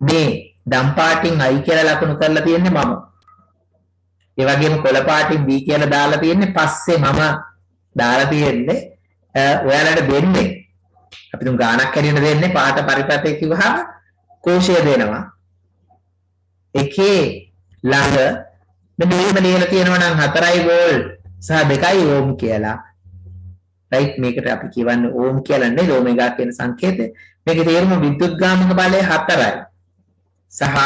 මේ දම් පාටින් I කියලා ලකුණු කරලා තියෙන්නේ මම. ඒ වගේම කොළ පාටින් B කියලා දාලා තියෙන්නේ පස්සේ මම දාලා තියෙන්නේ ඔයාලට දෙන්නේ අපි තුන් ගානක් හැටියට දෙන්නේ පාට පරිපතේ කිව්වහම කෝෂය දෙනවා. එකේ ළඟ මෙන්න මෙහෙම ලියලා තියෙනවා නම් 4 වෝල්ට් සහ 2 ඕම් කියලා. රයිට් මේකට අපි කියවන්නේ ඕම් කියලා නෙවෙයි ඕමෙගා කියන සංකේතය. මේකේ තේරුම විද්‍යුත්ගාමක බලය 4යි. සහ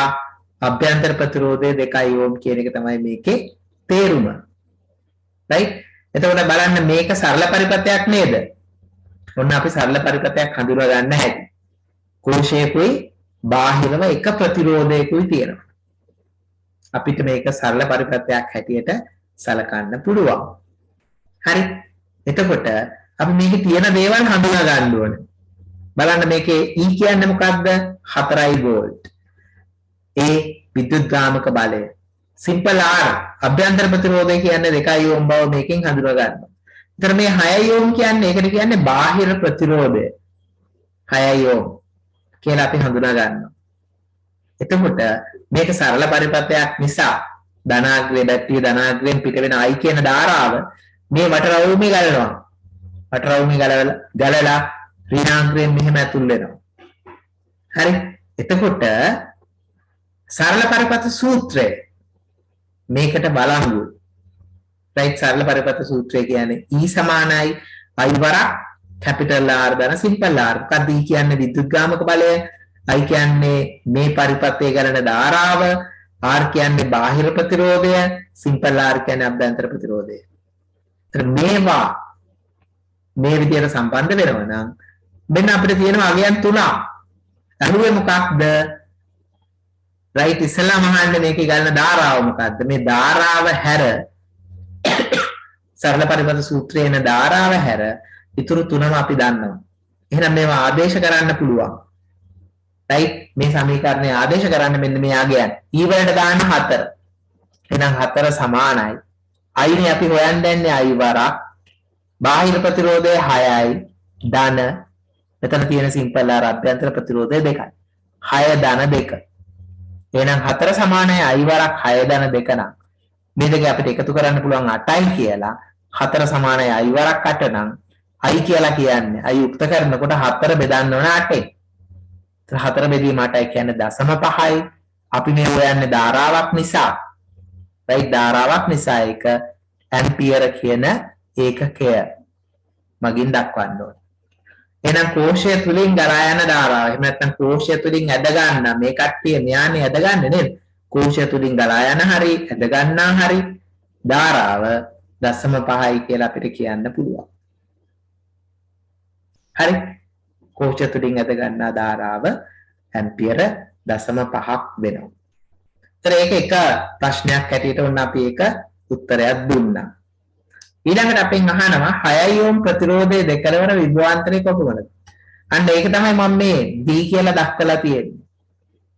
අභ්‍යන්තර ප්‍රතිරෝධය 2 ඕම් කියන එක තමයි මේකේ තේරුම. රයිට් එතකොට බලන්න මේක සරල පරිපතයක් නේද? ඔන්න අපි සරල පරිපතයක් හඳුනා ගන්න හැටි. කෝෂයකුයි බාහිරව එක ප්‍රතිරෝධයකුයි තියෙනවා. අපිට මේක සරල පරිපතයක් හැටියට සලකන්න පුළුවන්. හරි. එතකොට අපි මේකේ තියෙන දේවල් හඳුනා ගන්න ඕනේ. බලන්න මේකේ E කියන්නේ මොකක්ද? 4 වෝල්ට්. A විද්‍යුත්ගාමක බලය. සිම්පල් R අභ්‍යන්තර ප්‍රතිරෝධය කියන්නේ 2 ඕම් බව මේකෙන් හඳුනා ගන්නවා. ඒතර මේ 6 ඕම් කියන්නේ ඒකට කියන්නේ බාහිර ප්‍රතිරෝධය. 6 ඕම් කියලා අපි හඳුනා ගන්නවා. එතකොට මේක සරල පරිපතයක් නිසා ධනාග්‍රේ බැටරිය ධනාග්‍රයෙන් පිට වෙන I කියන ධාරාව මේ වටරවුමේ ගලනවා. වටරවුමේ ගලලා ඍණාග්‍රයෙන් මෙහෙම ඇතුල් වෙනවා. හරි. එතකොට සරල පරිපත සූත්‍රය මේකට බලංගු. right සරල පරිපත සූත්‍රය කියන්නේ E සමානයි I වරක් capital R ධන simple R. මොකක්ද E කියන්නේ විද්‍යුත්ගාමක බලය, I කියන්නේ මේ පරිපතයේ ගලන ධාරාව, R කියන්නේ බාහිර ප්‍රතිරෝධය, simple R කියන්නේ අභ්‍යන්තර ප්‍රතිරෝධය. ඒත් මේවා මේ විදිහට සම්බන්ධ වෙනවා නම් මෙන්න අපිට තියෙනවා අගයන් තුනක්. අහුවේ මොකක්ද? right ඉස්සෙල්ලාම අහන්නේ මේකේ ගලන ධාරාව මොකක්ද? මේ ධාරාව හැර සරල පරිපත සූත්‍රයේන ධාරාව හැර ඉතුරු තුනම අපි දන්නවා. එහෙනම් මේවා ආදේශ කරන්න පුළුවන්. right මේ සමීකරණය ආදේශ කරන්න මෙන්න මේ අගයන්. E වලට දාන්න 4. එහෙනම් 4 සමානයි. I නේ අපි හොයන්න යන්නේ I වරක්. බාහිර ප්‍රතිරෝධය 6යි. ධන එතන තියෙන සිම්පල් R අභ්‍යන්තර ප්‍රතිරෝධය 2යි. 6 ධන 2. එහෙනම් 4 සමානයි I වරක් 6 ධන 2 නම් මේ දෙක අපිට එකතු කරන්න පුළුවන් 8යි කියලා. 4 සමානයි I වරක් 8 නම් I කියලා කියන්නේ I යුක්ත කරනකොට 4 බෙදන්න ඕන 8ෙන්. 4 බෙදීම 8යි කියන්නේ 0.5යි. අපි මේ හොයන්නේ ධාරාවක් නිසා. right ධාරාවක් නිසා ඒක ඇම්පියර කියන ඒකකය මගින් දක්වන්න ඕනේ. එහෙනම් කෝෂය තුලින් ගලා යන ධාරාව. එහෙම නැත්නම් කෝෂය තුලින් ඇද ගන්න මේ කට්ටිය මෙයානේ ඇද ගන්න නේද? කෝෂය තුලින් ගලා යන හරි ඇද ගන්නා හරි ධාරාව 0.5යි කියලා අපිට කියන්න පුළුවන්. හරි. කෝෂය තුලින් ඇද ගන්නා ධාරාව ඇම්පියර 0.5ක් වෙනවා. ඒතර ඒක එක ප්‍රශ්නයක් හැටියට වුණ අපි ඒක උත්තරයක් දුන්නා. ඊළඟට අපෙන් අහනවා 6 ඕම් ප්‍රතිරෝධයේ දෙකලවර විභවාන්තරය කොපමණද? අන්න ඒක තමයි මම මේ D කියලා දක්වලා තියෙන්නේ.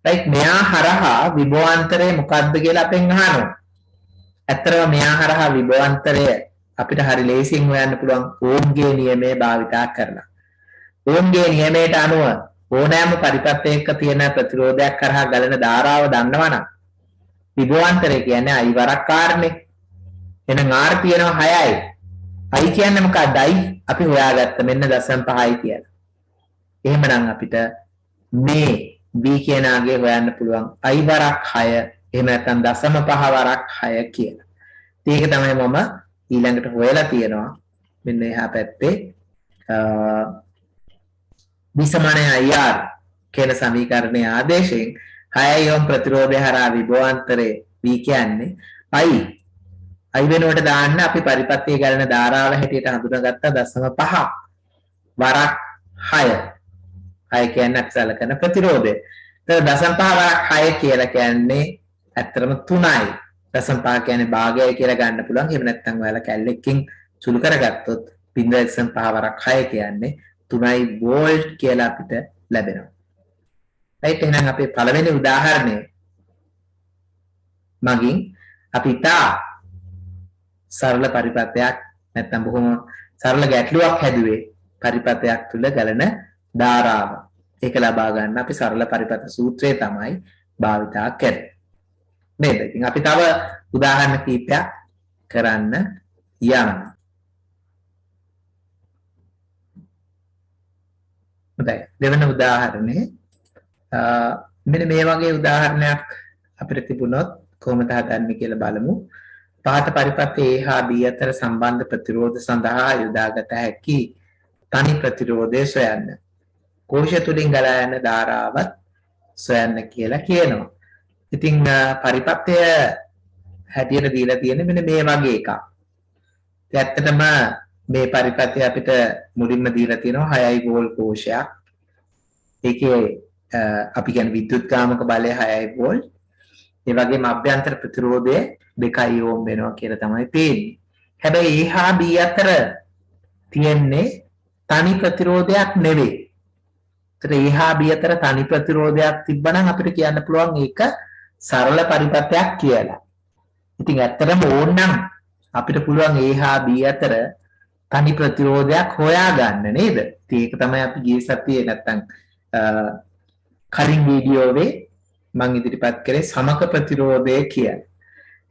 right මෙයා හරහා විභවාන්තරය මොකක්ද කියලා අපෙන් අහනවා. ඇත්තටම මෙයා හරහා විභවාන්තරය අපිට හරි ලේසියෙන් හොයන්න පුළුවන් ඕම්ගේ නියමයේ භාවිතා කරලා. ඕන්ගේ නියමයට අනුව ඕනෑම පරිපත්‍යයක තියෙන ප්‍රතිරෝධයක් කරහා ගලන ධාරාව දන්නවනම් විභවාන්තරය කියන්නේ I වරක් කාරණේ. එහෙනම් R තියෙනවා 6යි. I කියන්නේ මොකක්දයි? අපි හොයාගත්ත මෙන්න 0.5යි කියලා. එහෙමනම් අපිට මේ B කියන ආගේ හොයන්න පුළුවන් I වරක් 6 එහෙම නැත්නම් 0.5 වරක් 6 කියලා. ඒක තමයි මම ඊළඟට හොයලා තියෙනවා. මෙන්න එහා පැත්තේ B = IR කියන සමීකරණයේ ආදේශයෙන් 6 ඕම් ප්‍රතිරෝධය හරහා විභවාන්තරයේ V කියන්නේ I වෙනුවට දාන්න අපි පරිපත්තිය ගලන ධාරාව හැටියට හඳුනාගත්ත 0.5 වරක් 6. 6 කියන්නේ අපි කරන ප්‍රතිරෝධය. ඒතර 0.5 වරක් 6 කියලා කියන්නේ ඇත්තටම 3යි. 0.5 කියන්නේ භාගයයි කියලා ගන්න පුළුවන්. එහෙම නැත්නම් ඔයාලා කැලලකින් සුළු කරගත්තොත් 0.5 වරක් 6 කියන්නේ 3යි වෝල්ට් කියලා අපිට ලැබෙනවා. right එහෙනම් අපේ පළවෙනි උදාහරණය මගින් අපි තා සරල පරිපත්‍යයක් නැත්නම් බොහොම සරල ගැටලුවක් හැදුවේ පරිපත්‍යයක් තුල ගලන ධාරාව. ඒක ලබා ගන්න අපි සරල පරිපත්‍ය සූත්‍රය තමයි භාවිතා කරන්නේ. නේද? ඉතින් අපි තව උදාහරණ කිහිපයක් කරන්න යනවා. හොඳයි. දෙවන උදාහරණේ මෙන්න මේ වගේ උදාහරණයක් අපිට තිබුණොත් කොහොමද හදන්නේ කියලා බලමු. පහත පරිපත්‍ය A හා B අතර සම්බන්ධ ප්‍රතිරෝධ සඳහා යොදාගත හැකි තනි ප්‍රතිරෝධය සොයන්න. කෝෂය තුලින් ගලා යන ධාරාවත් සොයන්න කියලා කියනවා. ඉතින් පරිපත්‍ය හැටියට දීලා තියෙන්නේ මෙන්න මේ වගේ එකක්. ඇත්තටම මේ පරිපත්‍ය අපිට මුලින්ම දීලා තියෙනවා 6 වෝල්ට් කෝෂයක්. ඒකේ අපි කියන්නේ විද්‍යුත්ගාමක බලය 6 වෝල්ට්. ඒ වගේම අභ්‍යන්තර ප්‍රතිරෝධය 2 ඕම් වෙනවා කියලා තමයි පේන්නේ. හැබැයි A හා B අතර තියෙන්නේ තනි ප්‍රතිරෝධයක් නෙවෙයි. ඒතර A හා B අතර තනි ප්‍රතිරෝධයක් තිබ්බනම් අපිට කියන්න පුළුවන් ඒක සරල පරිපත්‍යක් කියලා. ඉතින් ඇත්තටම ඕනනම් අපිට පුළුවන් A හා B අතර තනි ප්‍රතිරෝධයක් හොයාගන්න නේද? ඉතින් ඒක තමයි අපි ගිය සතියේ නැත්තම් කලින් වීඩියෝවේ මම ඉදිරිපත් කරේ සමක ප්‍රතිරෝධය කියලා.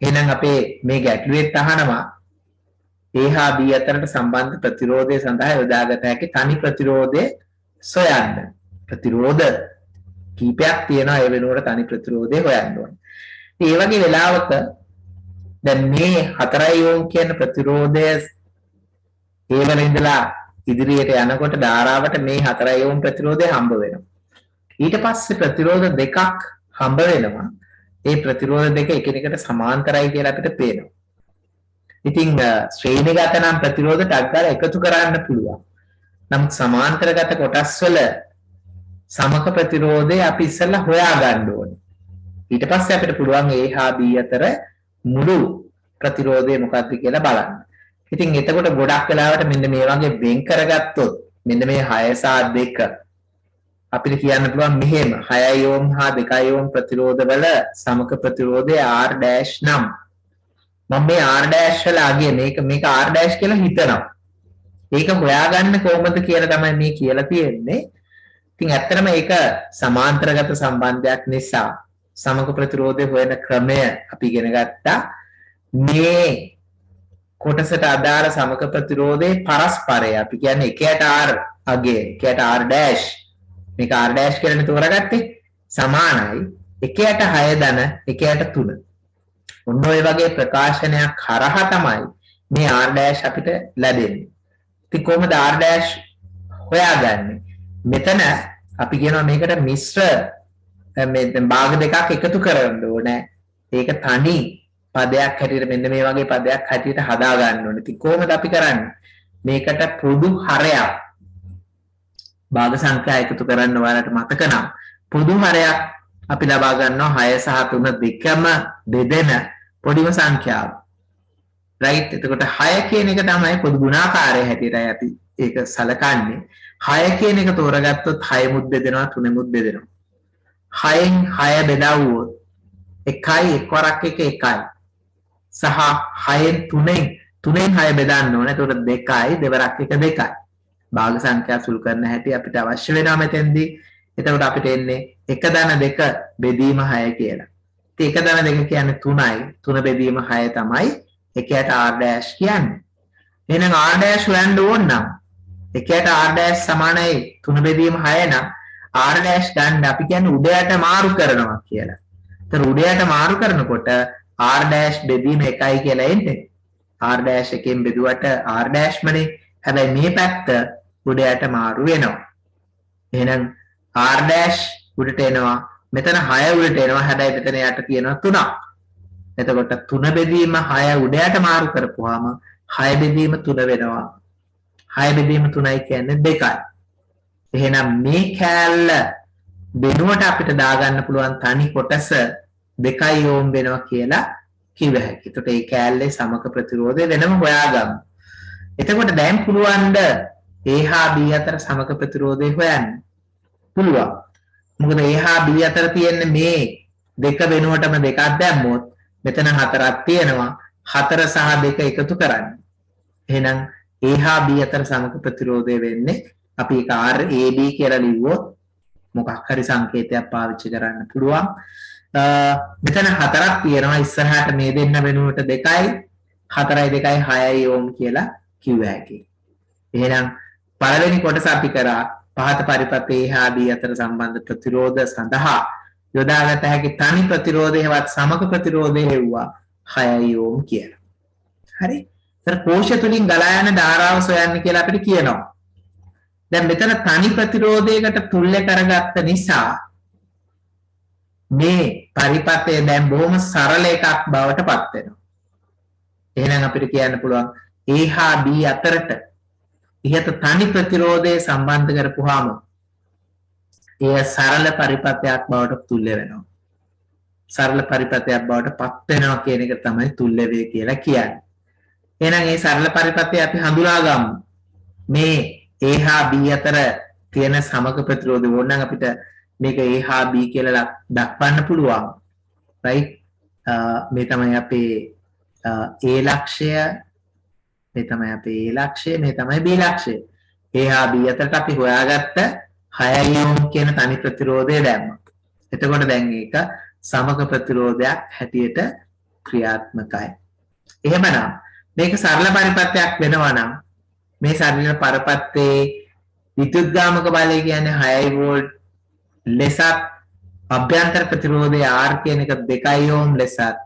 එහෙනම් අපේ මේ ගැටලුවෙත් අහනවා A හා B අතරට සම්බන්ධ ප්‍රතිරෝධය සඳහා යොදාගත හැකි තනි ප්‍රතිරෝධය සොයන්න. ප්‍රතිරෝධ කීපයක් තියෙනවා ඒ වෙනුවට තනි ප්‍රතිරෝධය හොයන්න ඕනේ. ඒ වගේ වෙලාවක දැන් මේ 4 ඕම් කියන ප්‍රතිරෝධය ඒ වල ඉඳලා ඉදිරියට යනකොට ධාරාවට මේ 4 ඕම් ප්‍රතිරෝධය හම්බ වෙනවා. ඊට පස්සේ ප්‍රතිරෝධ දෙකක් හම්බ වෙනවා. ඒ ප්‍රතිරෝධ දෙක එකිනෙකට සමාන්තරයි කියලා අපිට පේනවා. ඉතින් ශ්‍රේණිගත නම් ප්‍රතිරෝධ ටක් ගාලා එකතු කරන්න පුළුවන්. නමුත් සමාන්තරගත කොටස් වල සමක ප්‍රතිරෝධය අපි ඉස්සෙල්ලා හොයා ගන්න ඕනේ. ඊට පස්සේ අපිට පුළුවන් A හා B අතර මුළු ප්‍රතිරෝධය මොකක්ද කියලා බලන්න. ඉතින් එතකොට ගොඩක් වෙලාවට මෙන්න මේ වගේ වෙන් කරගත්තොත් මෙන්න මේ 6 සහ 2 අපිට කියන්න පුළුවන් මෙහෙම 6 ඕම් හා 2 ඕම් ප්‍රතිරෝධ වල සමක ප්‍රතිරෝධය R ඩෑෂ් නම් මම මේ R ඩෑෂ් වල අගය මේක R ඩෑෂ් කියලා හිතනවා. ඒක හොයාගන්න කොහොමද කියලා තමයි මේ කියලා තියෙන්නේ. ඉතින් ඇත්තටම ඒක සමාන්තරගත සම්බන්ධයක් නිසා සමක ප්‍රතිරෝධය හොයන ක්‍රමය අපි ඉගෙන ගත්තා. මේ කොටසට අදාළ සමක ප්‍රතිරෝධයේ පරස්පරය අපි කියන්නේ එකයට R අගය එකයට R ඩෑෂ් මේක R ඩෑෂ් කියලා තෝරගත්තේ සමානයි එකයට 6 ධන එකයට 3. ඔන්න ඔය වගේ ප්‍රකාශනයක් හරහා තමයි මේ R ඩෑෂ් අපිට ලැබෙන්නේ. ඉතින් කොහොමද R ඩෑෂ් හොයාගන්නේ? මෙතන අපි කියනවා මේකට මිශ්‍ර මේ භාග දෙකක් එකතු කරන්න ඕනේ. ඒක තනි පදයක් හැටියට මෙන්න මේ වගේ පදයක් හැටියට හදා ගන්න ඕනේ. ඉතින් කොහොමද අපි කරන්නේ? මේකට පොදු හරයක් භාග සංඛ්‍යා එකතු කරන්න ඔයාලට මතක නම් පොදු හරයක් අපි ලබා ගන්නවා 6 සහ 3 දෙකම බෙදෙන පොඩිම සංඛ්‍යාව. right එතකොට 6 කියන එක තමයි පොදු ගුණාකාරය හැටියටයි අපි ඒක සලකන්නේ. 6 කියන එක තෝරගත්තොත් 6 මුත් බෙදෙනවා 3 මුත් බෙදෙනවා. 6න් 6 බෙදාවුවොත් 1යි 1 වරක් 1 1යි. සහ 6න් 3න් 6 බෙදන්න ඕනේ. එතකොට 2යි 2 වරක් 1 2යි. භාග සංඛ්‍යා සුළු කරන හැටි අපිට අවශ්‍ය වෙනවා මෙතෙන්දී. එතකොට අපිට එන්නේ 1 ධන 2 බෙදීම 6 කියලා. ඉතින් 1 ධන 2 කියන්නේ 3යි. 3 බෙදීම 6 තමයි 1ට r' කියන්නේ. එහෙනම් r' හොයන්න ඕන නම් 1ට r' සමානයි 3 බෙදීම 6 නම් r' ගන්න අපි කියන්නේ උඩයට මාරු කරනවා කියලා. ඒතර උඩයට මාරු කරනකොට r' බෙදීම 1යි කියලා එන්නේ. r' එකෙන් බෙදුවට r' මනේ. හැබැයි මේ පැත්ත උඩයට මාරු වෙනවා. එහෙනම් r' උඩට එනවා. මෙතන 6 උඩට එනවා. හැබැයි මෙතන යට තියෙනවා 3ක්. එතකොට 3 බෙදීම 6 උඩයට මාරු කරපුවාම 6 බෙදීම 3 වෙනවා. 6 බෙදීම 3යි කියන්නේ 2යි. එහෙනම් මේ කෑල්ල වෙනුවට අපිට දාගන්න පුළුවන් තනි කොටස 2 ඕම් වෙනවා කියලා කිව්ව හැකියි. එතකොට මේ කෑල්ලේ සමක ප්‍රතිරෝධය වෙනම හොයාගමු. එතකොට දැන් පුළුවන් ද A හා B අතර සමක ප්‍රතිරෝධය හොයන්න? පුළුවන්. මොකද A හා B අතර තියෙන මේ දෙක වෙනුවටම දෙකක් දැම්මොත් මෙතන 4ක් තියෙනවා. 4 සහ 2 එකතු කරන්න. එහෙනම් A හා B අතර සමක ප්‍රතිරෝධය වෙන්නේ අපි ඒක RAB කියලා ලිව්වොත් මොකක් හරි සංකේතයක් පාවිච්චි කරන්න පුළුවන්. මෙතන 4ක් තියෙනවා. ඉස්සරහට මේ දෙන්න වෙනුවට 2යි 4යි 2යි 6යි ඕම් කියලා කිව්ව හැකියි. එහෙනම් පළවෙනි කොටස අපි කරා පහත පරිපථ A හා B අතර සම්බන්ධ ප්‍රතිරෝධ සඳහා යොදාගත හැකි තනි ප්‍රතිරෝධයවත් සමක ප්‍රතිරෝධය හෙව්වා 6යි ඕම් කියලා. හරි. ඒතර කෝෂය තුලින් ගලා යන ධාරාව සොයන්න කියලා අපිට කියනවා. දැන් මෙතන තනි ප්‍රතිරෝධයකට තුල්‍ය කරගත්ත නිසා මේ පරිපථය දැන් බොහොම සරල එකක් බවට පත් වෙනවා. එහෙනම් අපිට කියන්න පුළුවන් A හා B අතරට ඉහත තනි ප්‍රතිරෝධය සම්බන්ධ කරපුවාම එය සරල පරිපථයක් බවට තුල්‍ය වෙනවා. සරල පරිපථයක් බවට පත් වෙනවා කියන එක තමයි තුල්‍ය වේ කියලා කියන්නේ. එහෙනම් මේ සරල පරිපථය අපි හඳුනා ගමු. මේ A හා B අතර තියෙන සමක ප්‍රතිරෝධය ඕනනම් අපිට මේක A හා B කියලා දක්වන්න පුළුවන්. right? මේ තමයි අපේ A ලක්ෂය, මේ තමයි අපේ A ලක්ෂය, මේ තමයි B ලක්ෂය. A හා B අතරට අපි හොයාගත්ත 6 ඕම් කියන තනි ප්‍රතිරෝධය දැම්මා. එතකොට දැන් ඒක සමක ප්‍රතිරෝධයක් හැටියට ක්‍රියාත්මකයි. එහෙමනම් මේක සරල පරිපථයක් වෙනවා නම් මේ සරල පරිපථයේ විද්‍යුත්ගාමක බලය කියන්නේ 6 වෝල්ට් ලෙසත් අභ්‍යන්තර ප්‍රතිරෝධය R කියන එක 2 ඕම් ලෙසත්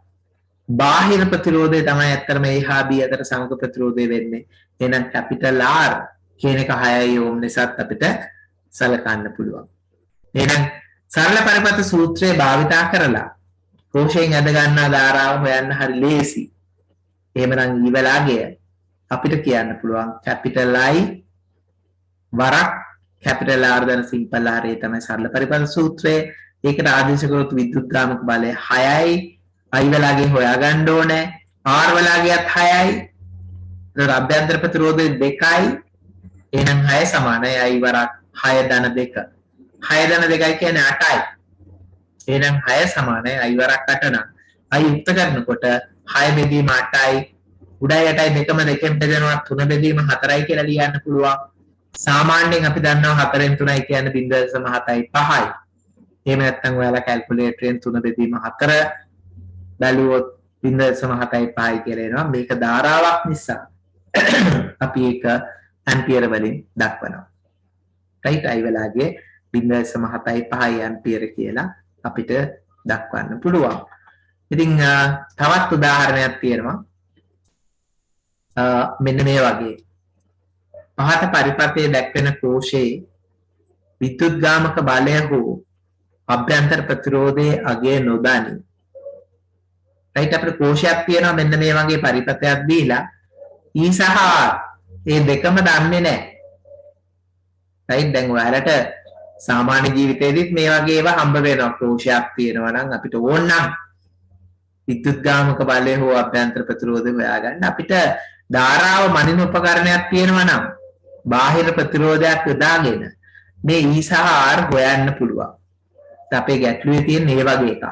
බාහිර ප්‍රතිරෝධය තමයි ඇත්තටම A හා B අතර සමක ප්‍රතිරෝධය වෙන්නේ. එහෙනම් කැපිටල් R කියන එක 6 ඕම් ලෙසත් අපිට සලකන්න පුළුවන්. එහෙනම් සරල පරිපථ සූත්‍රය භාවිතා කරලා කෝෂයෙන් ඇද ගන්නා ධාරාව හොයන්න හරි ලේසි. එහෙමනම් ඊවලාගය අපිට කියන්න පුළුවන් කැපිටල් I වරක් කැපිටල් R දැන සිම්පල් R ඒ තමයි සරල පරිපථ සූත්‍රය. ඒකට ආදේශ කරොත් විද්‍යුත්ගාමක බලය 6යි. I වලාගේ හොයාගන්න ඕනේ. R වලාගේත් 6යි. ඒතර අභ්‍යන්තර ප්‍රතිරෝධය 2යි. එහෙනම් 6 සමානයි I වරක් 6 ධන 2. 6 ධන 2යි කියන්නේ 8යි. එහෙනම් 6 සමානයි I වරක් 8 නම් I යුක්ත කරනකොට 6 බෙදීම 8යි. උඩයි යටයි දෙකම දෙකෙන් බෙදෙනවා 3 බෙදීම 4යි කියලා ලියන්න පුළුවන්. සාමාන්‍යයෙන් අපි දන්නවා 4න් 3යි කියන්නේ 0.75යි. එහෙම නැත්නම් ඔයාලා කැල්කියුලේටරෙන් 3 බෙදීම 4 බැලුවොත් 0.75යි කියලා එනවා. මේක ධාරාවක් නිසා අපි ඒක ඇම්පියර වලින් දක්වනවා. right? I වලාගේ 0.75 ඇම්පියර කියලා අපිට දක්වන්න පුළුවන්. ඉතින් තවත් උදාහරණයක් තියෙනවා. මෙන්න මේ වගේ පහත පරිපථයේ දැක්වෙන කෝෂයේ විද්‍යුත්ගාමක බලය හෝ අභ්‍යන්තර ප්‍රතිරෝධයේ අගය නොදනි. right? අපිට කෝෂයක් තියෙනවා මෙන්න මේ වගේ පරිපථයක් දීලා E සහ R මේ දෙකම දන්නේ නැහැ. right? දැන් ඔයාලට සාමාන්‍ය ජීවිතේදීත් මේ වගේ ඒවා හම්බ වෙනවා. කෝෂයක් තියෙනවා නම් අපිට ඕන නම් විද්‍යුත්ගාමක බලය හෝ අභ්‍යන්තර ප්‍රතිරෝධය හොයාගන්න අපිට ධාරාව මනින උපකරණයක් තියෙනවා නම් බාහිර ප්‍රතිරෝධයක් යොදාගෙන මේ E සහ R හොයන්න පුළුවන්. අපේ ගැටලුවේ තියෙන මේ වගේ එකක්.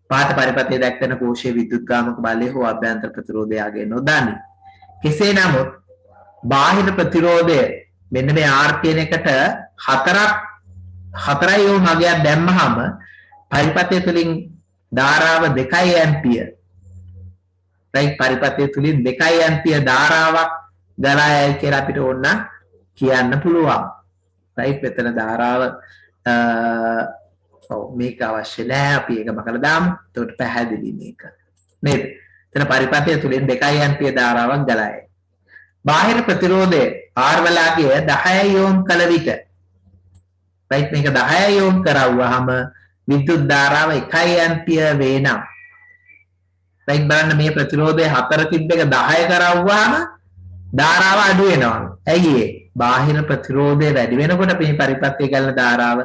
පහත පරිපථයේ දැක්වෙන කෝෂයේ විද්‍යුත්ගාමක බලය හෝ අභ්‍යන්තර ප්‍රතිරෝධය යගේ නොදනි. කෙසේ නමුත් බාහිර ප්‍රතිරෝධය මෙන්න මේ R කියන එකට හතරයි ඕම් අගයක් දැම්මහම පරිපථය තුලින් ධාරාව 2 ඇම්පියර් right පරිපථය තුලින් 2 ඇම්පියර් ධාරාවක් ගලා යයි කියලා අපිට ඕන කියන්න පුළුවන් right මෙතන ධාරාව ඔව් මේක අවශ්‍ය නැහැ අපි ඒක මකලා දාමු එතකොට පැහැදිලි මේක නේද එතන පරිපථය තුලින් 2 ඇම්පියර් ධාරාවක් ගලා යයි බාහිර ප්‍රතිරෝධය R වලගේ 10 ඕම් කල විට right මේක 10 ඕම් කරවුවාම විද්‍යුත් ධාරාව 1 ඇම්පියර් වේ නම් right බලන්න මේ ප්‍රතිරෝධය 4 තිබ්බ එක 10 කරවුවාම ධාරාව අඩු වෙනවා. ඇයි ඒ? බාහිර ප්‍රතිරෝධය වැඩි වෙනකොට මේ පරිපථයේ ගලන ධාරාව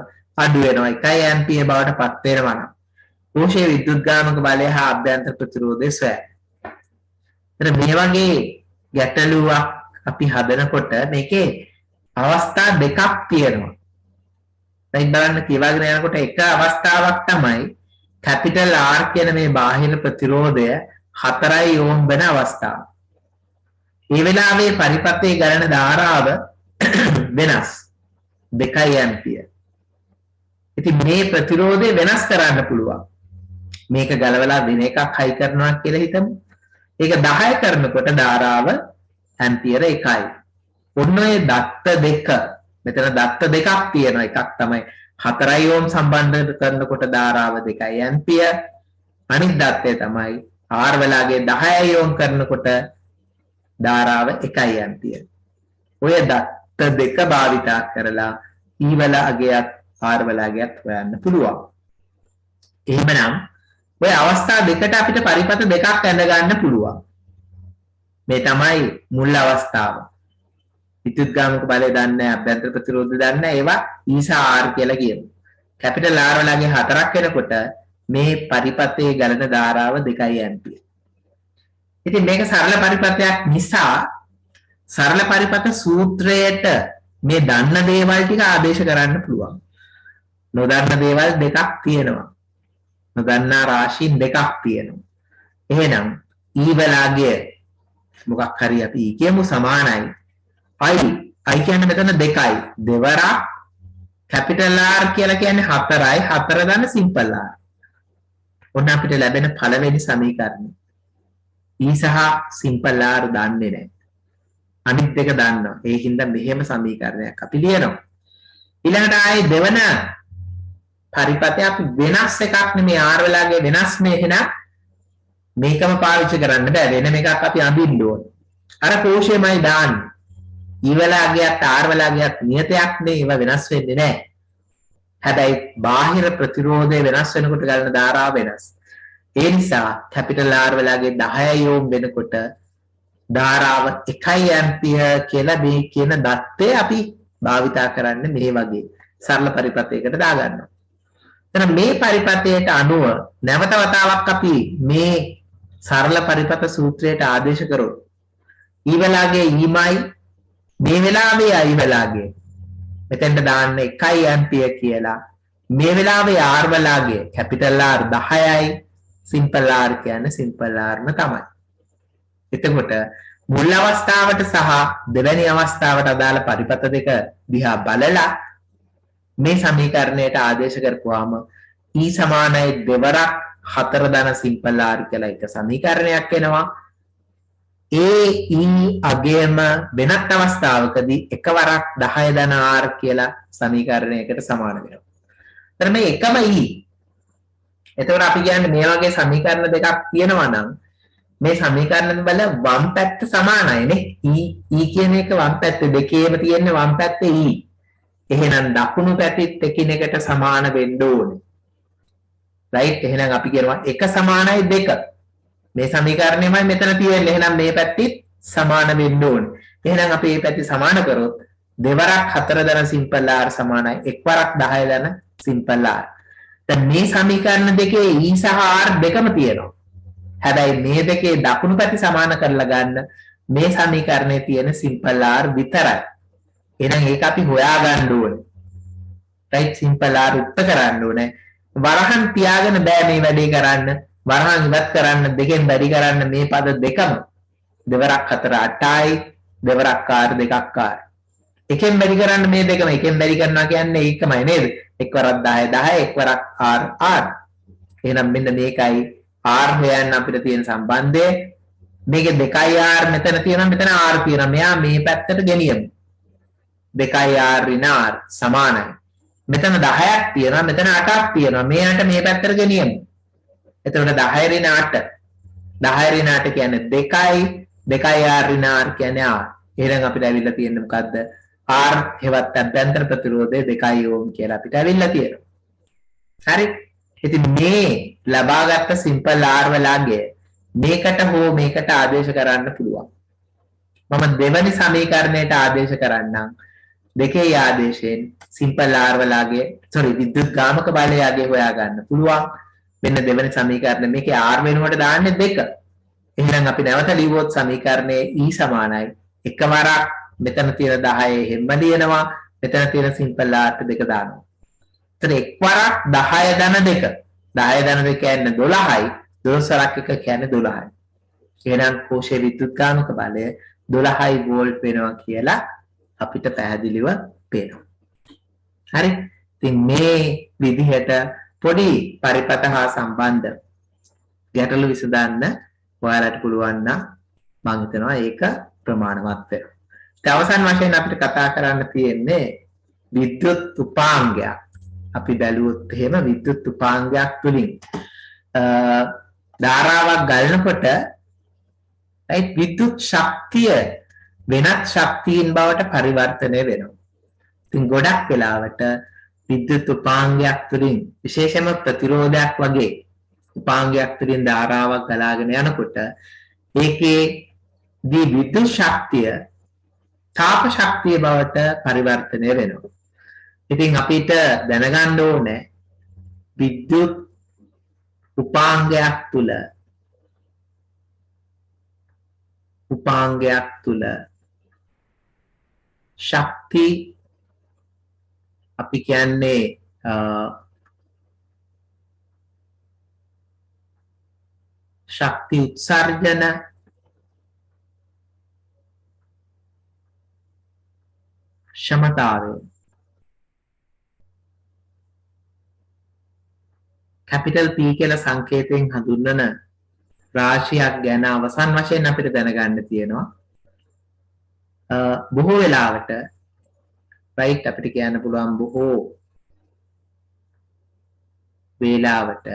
අඩු වෙනවා. 1 ඇම්පියර් බවට පත් වෙනවා නම්. කෝෂයේ විද්‍යුත්ගාමක බලය හා අභ්‍යන්තර ප්‍රතිරෝධය සොයන්න. එතන මේ වගේ ගැටලුවක් අපි හදනකොට මේකේ අවස්ථා දෙකක් තියෙනවා. දැන් බලන්න කියවාගෙන යනකොට එක අවස්ථාවක් තමයි කැපිටල් R කියන මේ බාහිර ප්‍රතිරෝධය 4 ඕම් වෙන අවස්ථාව. මේ වෙලාවේ පරිපථයේ ගලන ධාරාව වෙනස් 2 ඇම්පියර්. ඉතින් මේ ප්‍රතිරෝධය වෙනස් කරන්න පුළුවන්. මේක ගලවලා වෙන එකක් හයි කරනවා කියලා හිතමු. ඒක 10 කරනකොට ධාරාව ඇම්පියර 1යි. ඔන්න ඔය දත්ත දෙක මෙතන දත්ත දෙකක් තියෙනවා. එකක් තමයි 4 ඕම් සම්බන්ධ කරනකොට ධාරාව 2 ඇම්පියර්. අනිත් දත්තය තමයි R වලගේ 10 ඕම් කරනකොට ධාරාව 1 ඇම්පියර්. ඔය දත්ත දෙක භාවිතා කරලා E වල අගයත් R වල අගයත් හොයන්න පුළුවන්. එහෙමනම් ඔය අවස්ථා දෙකට අපිට පරිපථ දෙකක් ඇඳ ගන්න පුළුවන්. මේ තමයි මුල් අවස්ථාව. විද්‍යුත්ගාමක බලය දන්නේ අභ්‍යන්තර ප්‍රතිරෝධය දන්නේ ඒවා E සහ R කියලා කියමු. කැපිටල් R වලගේ 4ක් වෙනකොට මේ පරිපථයේ ගලන ධාරාව 2 ඇම්පියර්. ඉතින් මේක සරල පරිපථයක් නිසා සරල පරිපථ සූත්‍රයට මේ දන්න දේවල් ටික ආදේශ කරන්න පුළුවන්. නොදන්න දේවල් දෙකක් තියෙනවා. නොදන්නා රාශීන් දෙකක් තියෙනවා. එහෙනම් E වලගේ මොකක් හරි අපි කියමු සමානයි. I කියන්නේ මෙතන 2යි. දෙවරක් කැපිටල් R කියලා කියන්නේ 4යි. 4 දන්න සිම්පල් R. ඔන්න අපිට ලැබෙන පළවෙනි සමීකරණය. E සහ සිම්පල් R දන්නේ නැහැ. අනිත් දෙක දන්නවා. ඒ හින්දා මෙහෙම සමීකරණයක් අපි ලියනවා. ඊළඟට ආයේ දෙවන පරිපථය අපි වෙනස් එකක් නෙමෙයි R වලගේ වෙනස් මේ එහෙනම් මේකම පාවිච්චි කරන්න බෑ. වෙන එකක් අපි අඳින්න ඕනේ. අර කෝෂයමයි දාන්නේ. E වලගේත් R වලගේත් නියතයක් නේ. ඒවා වෙනස් වෙන්නේ නැහැ. හැබැයි බාහිර ප්‍රතිරෝධය වෙනස් වෙනකොට ගලන ධාරාව වෙනස්. ඒ නිසා කැපිටල් R වලගේ 10 ඕම් වෙනකොට ධාරාව 1 ඇම්පියර් කියලා මේ කියන දත්තය අපි භාවිතා කරන්නේ මේ වගේ සරල පරිපථයකට දාගන්නවා. එහෙනම් මේ පරිපථයට අනුව නැවත වතාවක් අපි මේ සරල පරිපථ සූත්‍රයට ආදේශ කරොත් E වලගේ Eමයි මේ වෙලාවේ I වලගේ මෙතෙන්ට දාන්න 1 ඇම්පියර් කියලා මේ වෙලාවේ R වලගේ කැපිටල් R 10යි සිම්පල් R කියන්නේ සිම්පල් Rම තමයි. එතකොට මුල් අවස්ථාවට සහ දෙවැනි අවස්ථාවට අදාළ පරිපථ දෙක දිහා බලලා මේ සමීකරණයට ආදේශ කරපුවාම E සමානයි දෙවරක් 4 ධන සිම්පල් R කියලා එක සමීකරණයක් එනවා. ඒ E අගයම වෙනත් අවස්ථාවකදී එකවරක් 10 ධන R කියලා සමීකරණයකට සමාන වෙනවා. එතන මේ එකම E. එතකොට අපි කියන්නේ මේ වගේ සමීකරණ දෙකක් තියෙනවා නම් මේ සමීකරණ වල වම් පැත්ත සමානයි නේ. E කියන එක වම් පැත්ත දෙකේම තියෙන වම් පැත්තේ E. එහෙනම් දකුණු පැතිත් එකිනෙකට සමාන වෙන්න ඕනේ. right එහෙනම් අපි කියනවා එක සමානයි දෙක. මේ සමීකරණයමයි මෙතන තියෙන්නේ. එහෙනම් මේ පැත්තෙත් සමාන වෙන්න ඕනේ. එහෙනම් අපි මේ පැත්තේ සමාන කරොත් දෙවරක් 4 ධන සිම්පල් R සමානයි එක්වරක් 10 ධන සිම්පල් R. දැන් මේ සමීකරණ දෙකේ E සහ R දෙකම තියෙනවා. හැබැයි මේ දෙකේ දකුණු පැති සමාන කරලා ගන්න මේ සමීකරණයේ තියෙන සිම්පල් R විතරයි. එහෙනම් ඒක අපි හොයා ගන්න ඕනේ. right සිම්පල් R උත්තර කරන්න ඕනේ. වරහන් තියාගෙන බෑ මේ වැඩේ කරන්න. වරහන් ඉවත් කරන්න දෙකෙන් වැඩි කරන්න මේ පද දෙකම දෙවරක් 4 8යි දෙවරක් R දෙකක් R. එකෙන් බැරි කරන්න මේ දෙකම එකෙන් බැරි කරනවා කියන්නේ ඒකමයි නේද? එක්වරක් 10 10 එක්වරක් r r. එහෙනම් මෙන්න මේකයි r හොයන්න අපිට තියෙන සම්බන්ධය. මේකේ 2r මෙතන තියෙනවා මෙතන r තියෙනවා. මෙයා මේ පැත්තට ගෙනියමු. 2r ඍණ r සමානයි. මෙතන 10ක් තියෙනවා මෙතන 8ක් තියෙනවා. මෙයාට මේ පැත්තට ගෙනියමු. එතකොට 10 ඍණ 8 10 ඍණ 8 කියන්නේ 2යි 2r ඍණ r කියන්නේ r. එහෙනම් අපිට ඇවිල්ලා තියෙන්නේ මොකද්ද? r හෙවත් අභ්‍යන්තර ප්‍රතිරෝධය 2 ඕම් කියලා අපිට ඇවිල්ලා තියෙනවා. හරි. ඉතින් මේ ලබාගත් සිම්පල් r වලගේ මේකට හෝ මේකට ආදේශ කරන්න පුළුවන්. මම දෙවැනි සමීකරණයට ආදේශ කරන්නම්. දෙකේ ආදේශයෙන් සිම්පල් r වලගේ විද්‍යුත් ගාමක බලයගේ හොයා ගන්න පුළුවන්. මෙන්න දෙවැනි සමීකරණය මේකේ r වෙනුවට දාන්නේ 2. එහෙනම් අපි නැවත ලියුවොත් සමීකරණයේ e සමානයි එකවරක් මෙතන තියෙන 10 හැම ලියනවා මෙතන තියෙන සිම්පල් r 2 දානවා. එතන එක්වරක් 10 ධන 2 10 ධන 2 කියන්නේ 12යි 12 1 කියන්නේ 12යි. එහෙනම් කෝෂයේ විද්‍යුත් ගාමක බලය 12යි වෝල්ට් වෙනවා කියලා අපිට පැහැදිලිව පේනවා. හරි. ඉතින් මේ විදිහට පොඩි පරිපත හා සම්බන්ධ ගැටලු විසඳන්න ඔයාලට පුළුවන් නම් මම හිතනවා ඒක ප්‍රමාණවත් වෙනවා. ඊට අවසන් වශයෙන් අපිට කතා කරන්න තියෙන්නේ විද්‍යුත් උපාංගයක්. අපි බැලුවොත් එහෙම විද්‍යුත් උපාංගයක් තුලින් ධාරාවක් ගලනකොට විද්‍යුත් ශක්තිය වෙනත් ශක්තියින් බවට පරිවර්තනය වෙනවා. ඉතින් ගොඩක් වෙලාවට විද්‍යුත් උපාංගයක් තුලින් විශේෂම ප්‍රතිරෝධයක් වගේ උපාංගයක් තුලින් ධාරාවක් ගලාගෙන යනකොට ඒකේ දී විද්‍යුත් ශක්තිය තාප ශක්තිය බවට පරිවර්තනය වෙනවා. ඉතින් අපිට දැනගන්න ඕනේ විද්‍යුත් උපාංගයක් තුල ශක්ති අපි කියන්නේ ශක්ති උත්සර්ජන ක්ෂමතාවය කැපිටල් P කියලා සංකේතයෙන් හඳුන්වන රාශියක් ගැන අවසන් වශයෙන් අපිට දැනගන්න තියෙනවා. බොහෝ වෙලාවට රයිට් අපිට කියන්න පුළුවන් බොහෝ වේලාවට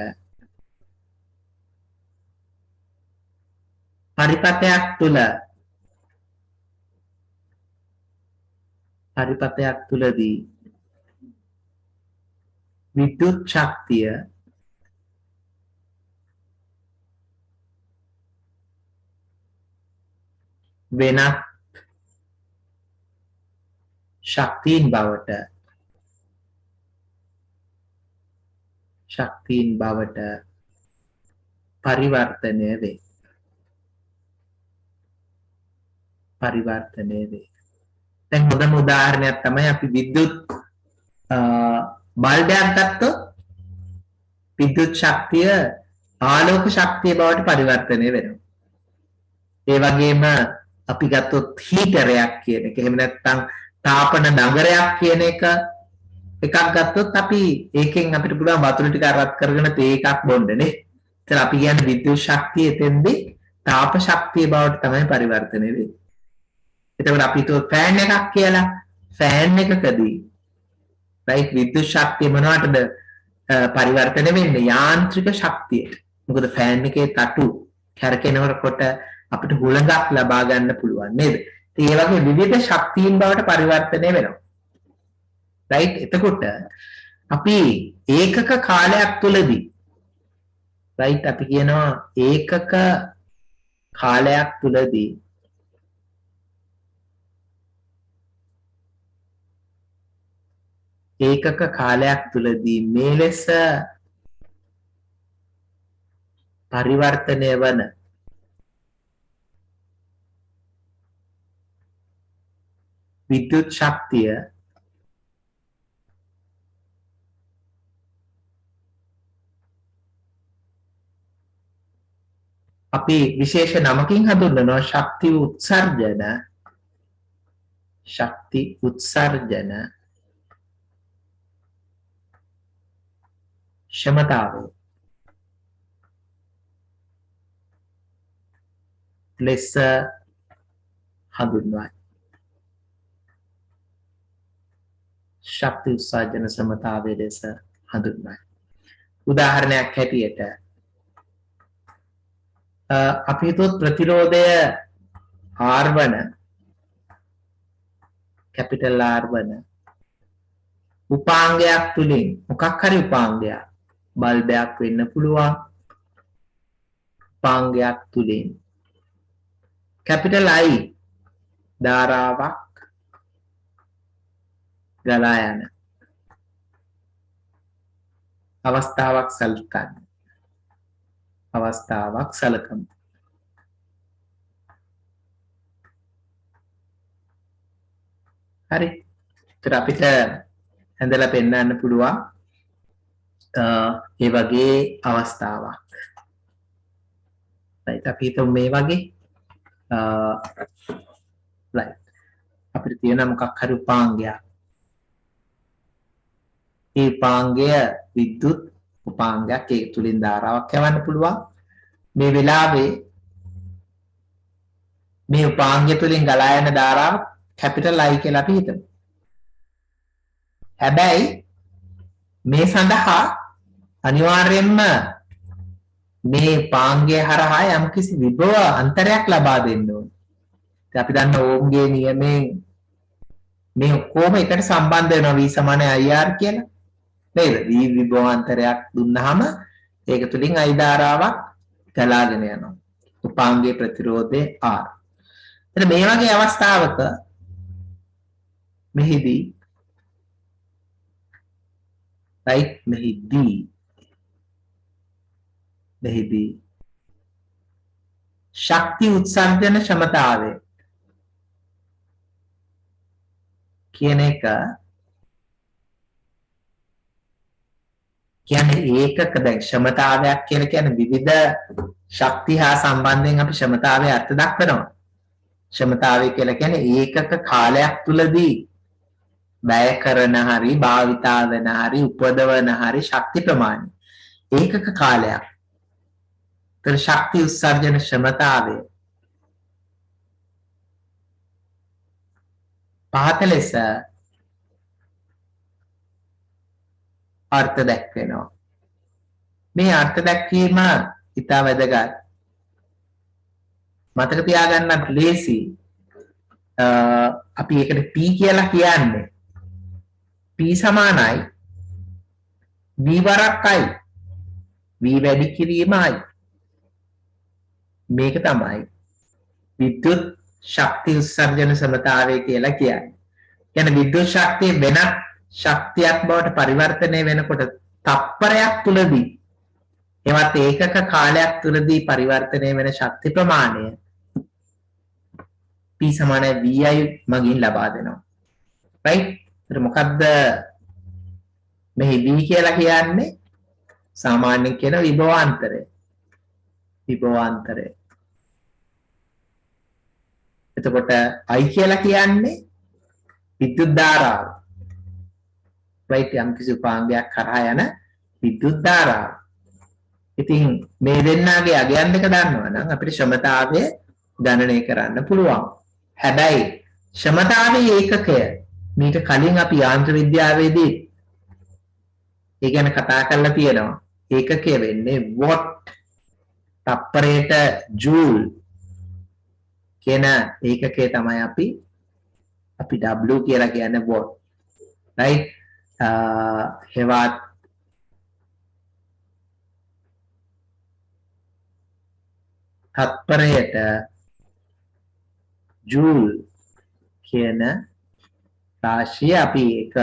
පරිපතයක් තුලදී විද්‍යුත් ශක්තිය වෙනත් ශක්තියින් බවට පරිවර්තනය වේ. දැන් හොඳම උදාහරණයක් තමයි අපි විද්‍යුත් බල්බයක් ගත්තොත් විද්‍යුත් ශක්තිය ආලෝක ශක්තිය බවට පරිවර්තනය වෙනවා. ඒ වගේම අපි ගත්තොත් හීටරයක් කියන එක එහෙම නැත්නම් තාපන නගරයක් කියන එකක් ගත්තොත් අපි ඒකෙන් අපිට පුළුවන් වතුර ටික අරත් කරගෙන තේ එකක් බොන්න නේ. ඒතර අපි කියන්නේ විද්‍යුත් ශක්තිය එතෙන්දී තාප ශක්තිය බවට තමයි පරිවර්තනය වෙන්නේ. එතකොට අපි හිතුව ෆෑන් එකක් කියලා ෆෑන් එකකදී රයිට් විද්‍යුත් ශක්තිය මොනවටද පරිවර්තනය වෙන්නේ? යාන්ත්‍රික ශක්තියට. මොකද ෆෑන් එකේ තටු කැරකෙනකොට අපිට හුළඟක් ලබා ගන්න පුළුවන් නේද? ඒ වගේ විවිධ ශක්තියින් බවට පරිවර්තනය වෙනවා. රයිට් එතකොට අපි ඒකක කාලයක් තුලදී රයිට් අපි කියනවා ඒකක කාලයක් තුලදී මේ ලෙස පරිවර්තනය වන විද්‍යුත් ශක්තිය අපි විශේෂ නමකින් හඳුන්වනවා ශක්ති උත්සර්ජන ශක්ති උත්සර්ජන ක්ෂමතාවය ලෙස හඳුන්වයි. ශක්ති උත්සර්ජන ක්ෂමතාවය ලෙස හඳුන්වයි. උදාහරණයක් හැටියට අපි හිතුවොත් ප්‍රතිරෝධය R1 capital R1 උපාංගයක් තුලින් මොකක් හරි උපාංගයක් බල්බයක් වෙන්න පුළුවන්. උපාංගයක් තුලින් capital I ධාරාවක් ගලා යන අවස්ථාවක් සලකමු. හරි. ඒත් අපිට ඇඳලා පෙන්නන්න පුළුවන් ඒ වගේ අවස්ථාවක්. right අපි හිතමු මේ වගේ right අපිට තියෙන මොකක් හරි උපාංගයක්. ඒ උපාංගය විද්‍යුත් උපාංගයක් ඒක තුලින් ධාරාවක් යවන්න පුළුවන්. මේ වෙලාවේ මේ උපාංගය තුලින් ගලා යන ධාරාව capital I කියලා අපි හිතමු. හැබැයි මේ සඳහා අනිවාර්යයෙන්ම මේ උපාංගය හරහා යම්කිසි විභව අන්තරයක් ලබා දෙන්න ඕනේ. ඉතින් අපි දන්න ඕම්ගේ නියමයෙන් මේ ඔක්කොම එකට සම්බන්ධ වෙනවා V = IR කියලා. නේද? V විභවාන්තරයක් දුන්නාම ඒක තුලින් I ධාරාවක් ගලාගෙන යනවා. උපාංගයේ ප්‍රතිරෝධය R. එතන මේ වගේ අවස්ථාවක මෙහිදී right මෙහිදී ශක්ති උත්සර්ජන ක්ෂමතාවය කියන එක කියන්නේ ඒකක දැන් ක්ෂමතාවයක් කියලා කියන්නේ විවිධ ශක්ති හා සම්බන්ධයෙන් අපි ක්ෂමතාවයේ අර්ථ දක්වනවා. ක්ෂමතාවය කියලා කියන්නේ ඒකක කාලයක් තුලදී වැය කරන හරි භාවිතා වෙන හරි උපදවන හරි ශක්ති ප්‍රමාණය. ඒකක කාලයක්. ඒතර ශක්ති උත්සර්ජන ක්ෂමතාවය පහත ලෙස අර්ථ දැක්වෙනවා. මේ අර්ථ දැක්වීම ඉතා වැදගත්. මතක තියාගන්න ලේසි. අපි ඒකට P කියලා කියන්නේ P සමානයි V වරක් I. V වැඩි කිරීම I. මේක තමයි විද්‍යුත් ශක්ති උත්සර්ජන සමතාවය කියලා කියන්නේ. කියන්නේ විද්‍යුත් ශක්තිය වෙනත් ශක්තියක් බවට පරිවර්තනය වෙනකොට තප්පරයක් තුලදී එවත් ඒකක කාලයක් තුලදී පරිවර්තනය වෙන ශක්ති ප්‍රමාණය P = VI මගින් ලබා දෙනවා. right? ඒත් මොකද්ද මෙහි V කියලා කියන්නේ? සාමාන්‍යයෙන් කියන විභවාන්තරය. එතකොට I කියලා කියන්නේ විද්‍යුත් ධාරාව. right? යම් කිසි උපාංගයක් කරා යන විද්‍යුත් ධාරාව. ඉතින් මේ දෙන්නාගේ අගයන් දෙක දන්නවනම් අපිට ක්ෂමතාවය ගණනය කරන්න පුළුවන්. හැබැයි ක්ෂමතාවයේ ඒකකය මීට කලින් අපි යාන්ත්‍ර විද්‍යාවේදී ඒ ගැන කතා කරලා තියෙනවා. ඒකකය වෙන්නේ වොට්. තප්පරයට ජූල් කියන ඒකකය තමයි අපි W කියලා කියන්නේ වොට්. right? හෙවත් තත්පරයට ජූල් කියන රාශිය අපි ඒක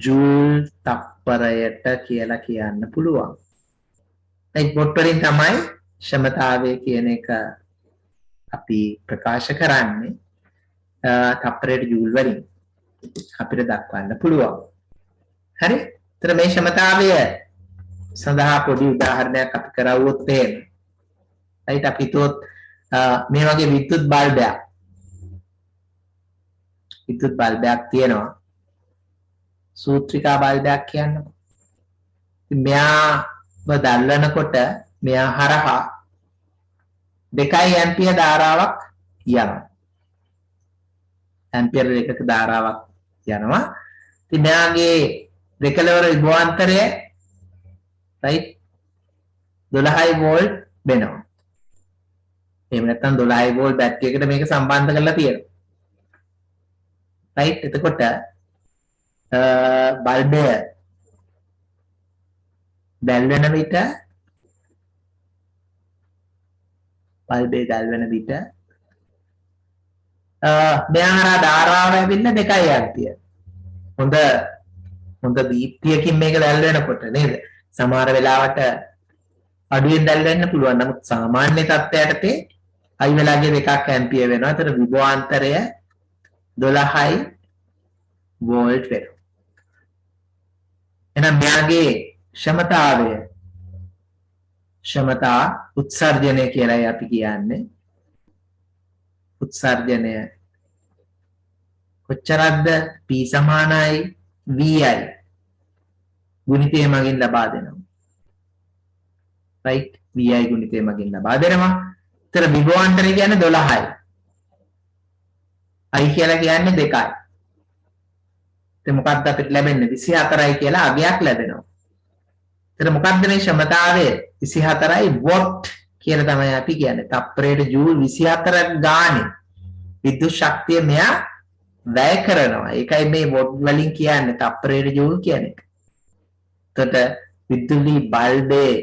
ජූල් තප්පරයට කියලා කියන්න පුළුවන්. ඒ වොට් වලින් තමයි ක්ෂමතාවය කියන එක අපි ප්‍රකාශ කරන්නේ. තප්පරයට ජූල් වලින් අපිට දක්වන්න පුළුවන්. හරි? ඒතර මේ ක්ෂමතාවය සඳහා පොඩි උදාහරණයක් අපි කරවුවොත් එහෙම. right? අපි හිතුවොත් මේ වගේ විද්‍යුත් බල්බයක් විද්‍යුත් බල්බයක් තියෙනවා. සූත්‍රිකා බල්බයක් කියන්නේ. මෙයාව දැල්වනකොට මෙයා හරහා 2 ඇම්පියර් ධාරාවක් යනවා. ඇම්පියර් 2ක ධාරාවක් යනවා. ඉතින් මෙයාගේ දෙකලවර විභවාන්තරය right 12 වෝල්ට් වෙනවා. එහෙම නැත්නම් 12 වෝල්ට් බැටරි එකට මේක සම්බන්ධ කරලා තියෙනවා. right එතකොට බල්බය දැල්වෙන විට මෙයා හරහා ධාරාව ඇවිල්ලා 2 ඇම්පියර්. හොඳ දීප්තියකින් මේක දැල්වෙනකොට නේද? සමහර වෙලාවට අඩුවෙන් දැල්වෙන්න පුළුවන්. නමුත් සාමාන්‍ය තත්ත්වයට අයි වෙලාගේ 2 ඇම්පියර් වෙනවා. ඒතර විභවාන්තරය 12 වෝල්ට් වෙනවා. එහෙනම් මෙයාගේ ක්ෂමතා උත්සර්ජනය කියලායි අපි කියන්නේ. උත්සර්ජනය කොච්චරක්ද? P සමානයි VI ගුණිතය මගින් ලබා දෙනවා. right VI ගුණිතය මගින් ලබා දෙනවා. ඒතර විභවාන්තරය කියන්නේ 12යි. I කියලා කියන්නේ 2යි. එතකොට මොකක්ද අපිට ලැබෙන්නේ? 24යි කියලා අගයක් ලැබෙනවා. එතකොට මොකක්ද මේ ක්ෂමතාවය? 24යි වොට් කියලා තමයි අපි කියන්නේ. තප්පරයට ජූල් 24ක් ගානේ විද්‍යුත් ශක්තිය මෙයා වැය කරනවා. ඒකයි මේ වොට් වලින් කියන්නේ තප්පරයට ජූල් කියන එක. එතකොට විදුලි බල්බේ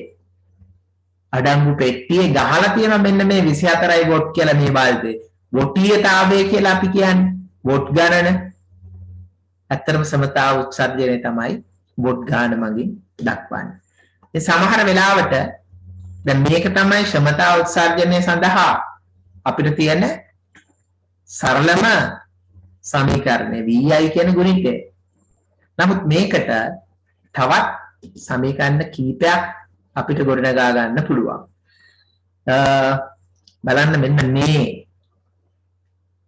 අඩංගු පෙට්ටියේ ගහලා තියෙනවා මෙන්න මේ 24යි වොට් කියලා මේ බල්බේ. වොටීයතාවය කියලා අපි කියන්නේ. වොට් ගණන. ඇත්තටම සමතා උත්සර්ජනය තමයි වොට් ගාන මගින් දක්වන්නේ. ඒ සමහර වෙලාවට දැන් මේක තමයි ක්ෂමතා උත්සර්ජනය සඳහා අපිට තියෙන සරලම සමීකරණය VI කියන ගුණිතය. නමුත් මේකට තවත් සමීකරණ කීපයක් අපිට ගොඩනගා ගන්න පුළුවන්. බලන්න මෙන්න මේ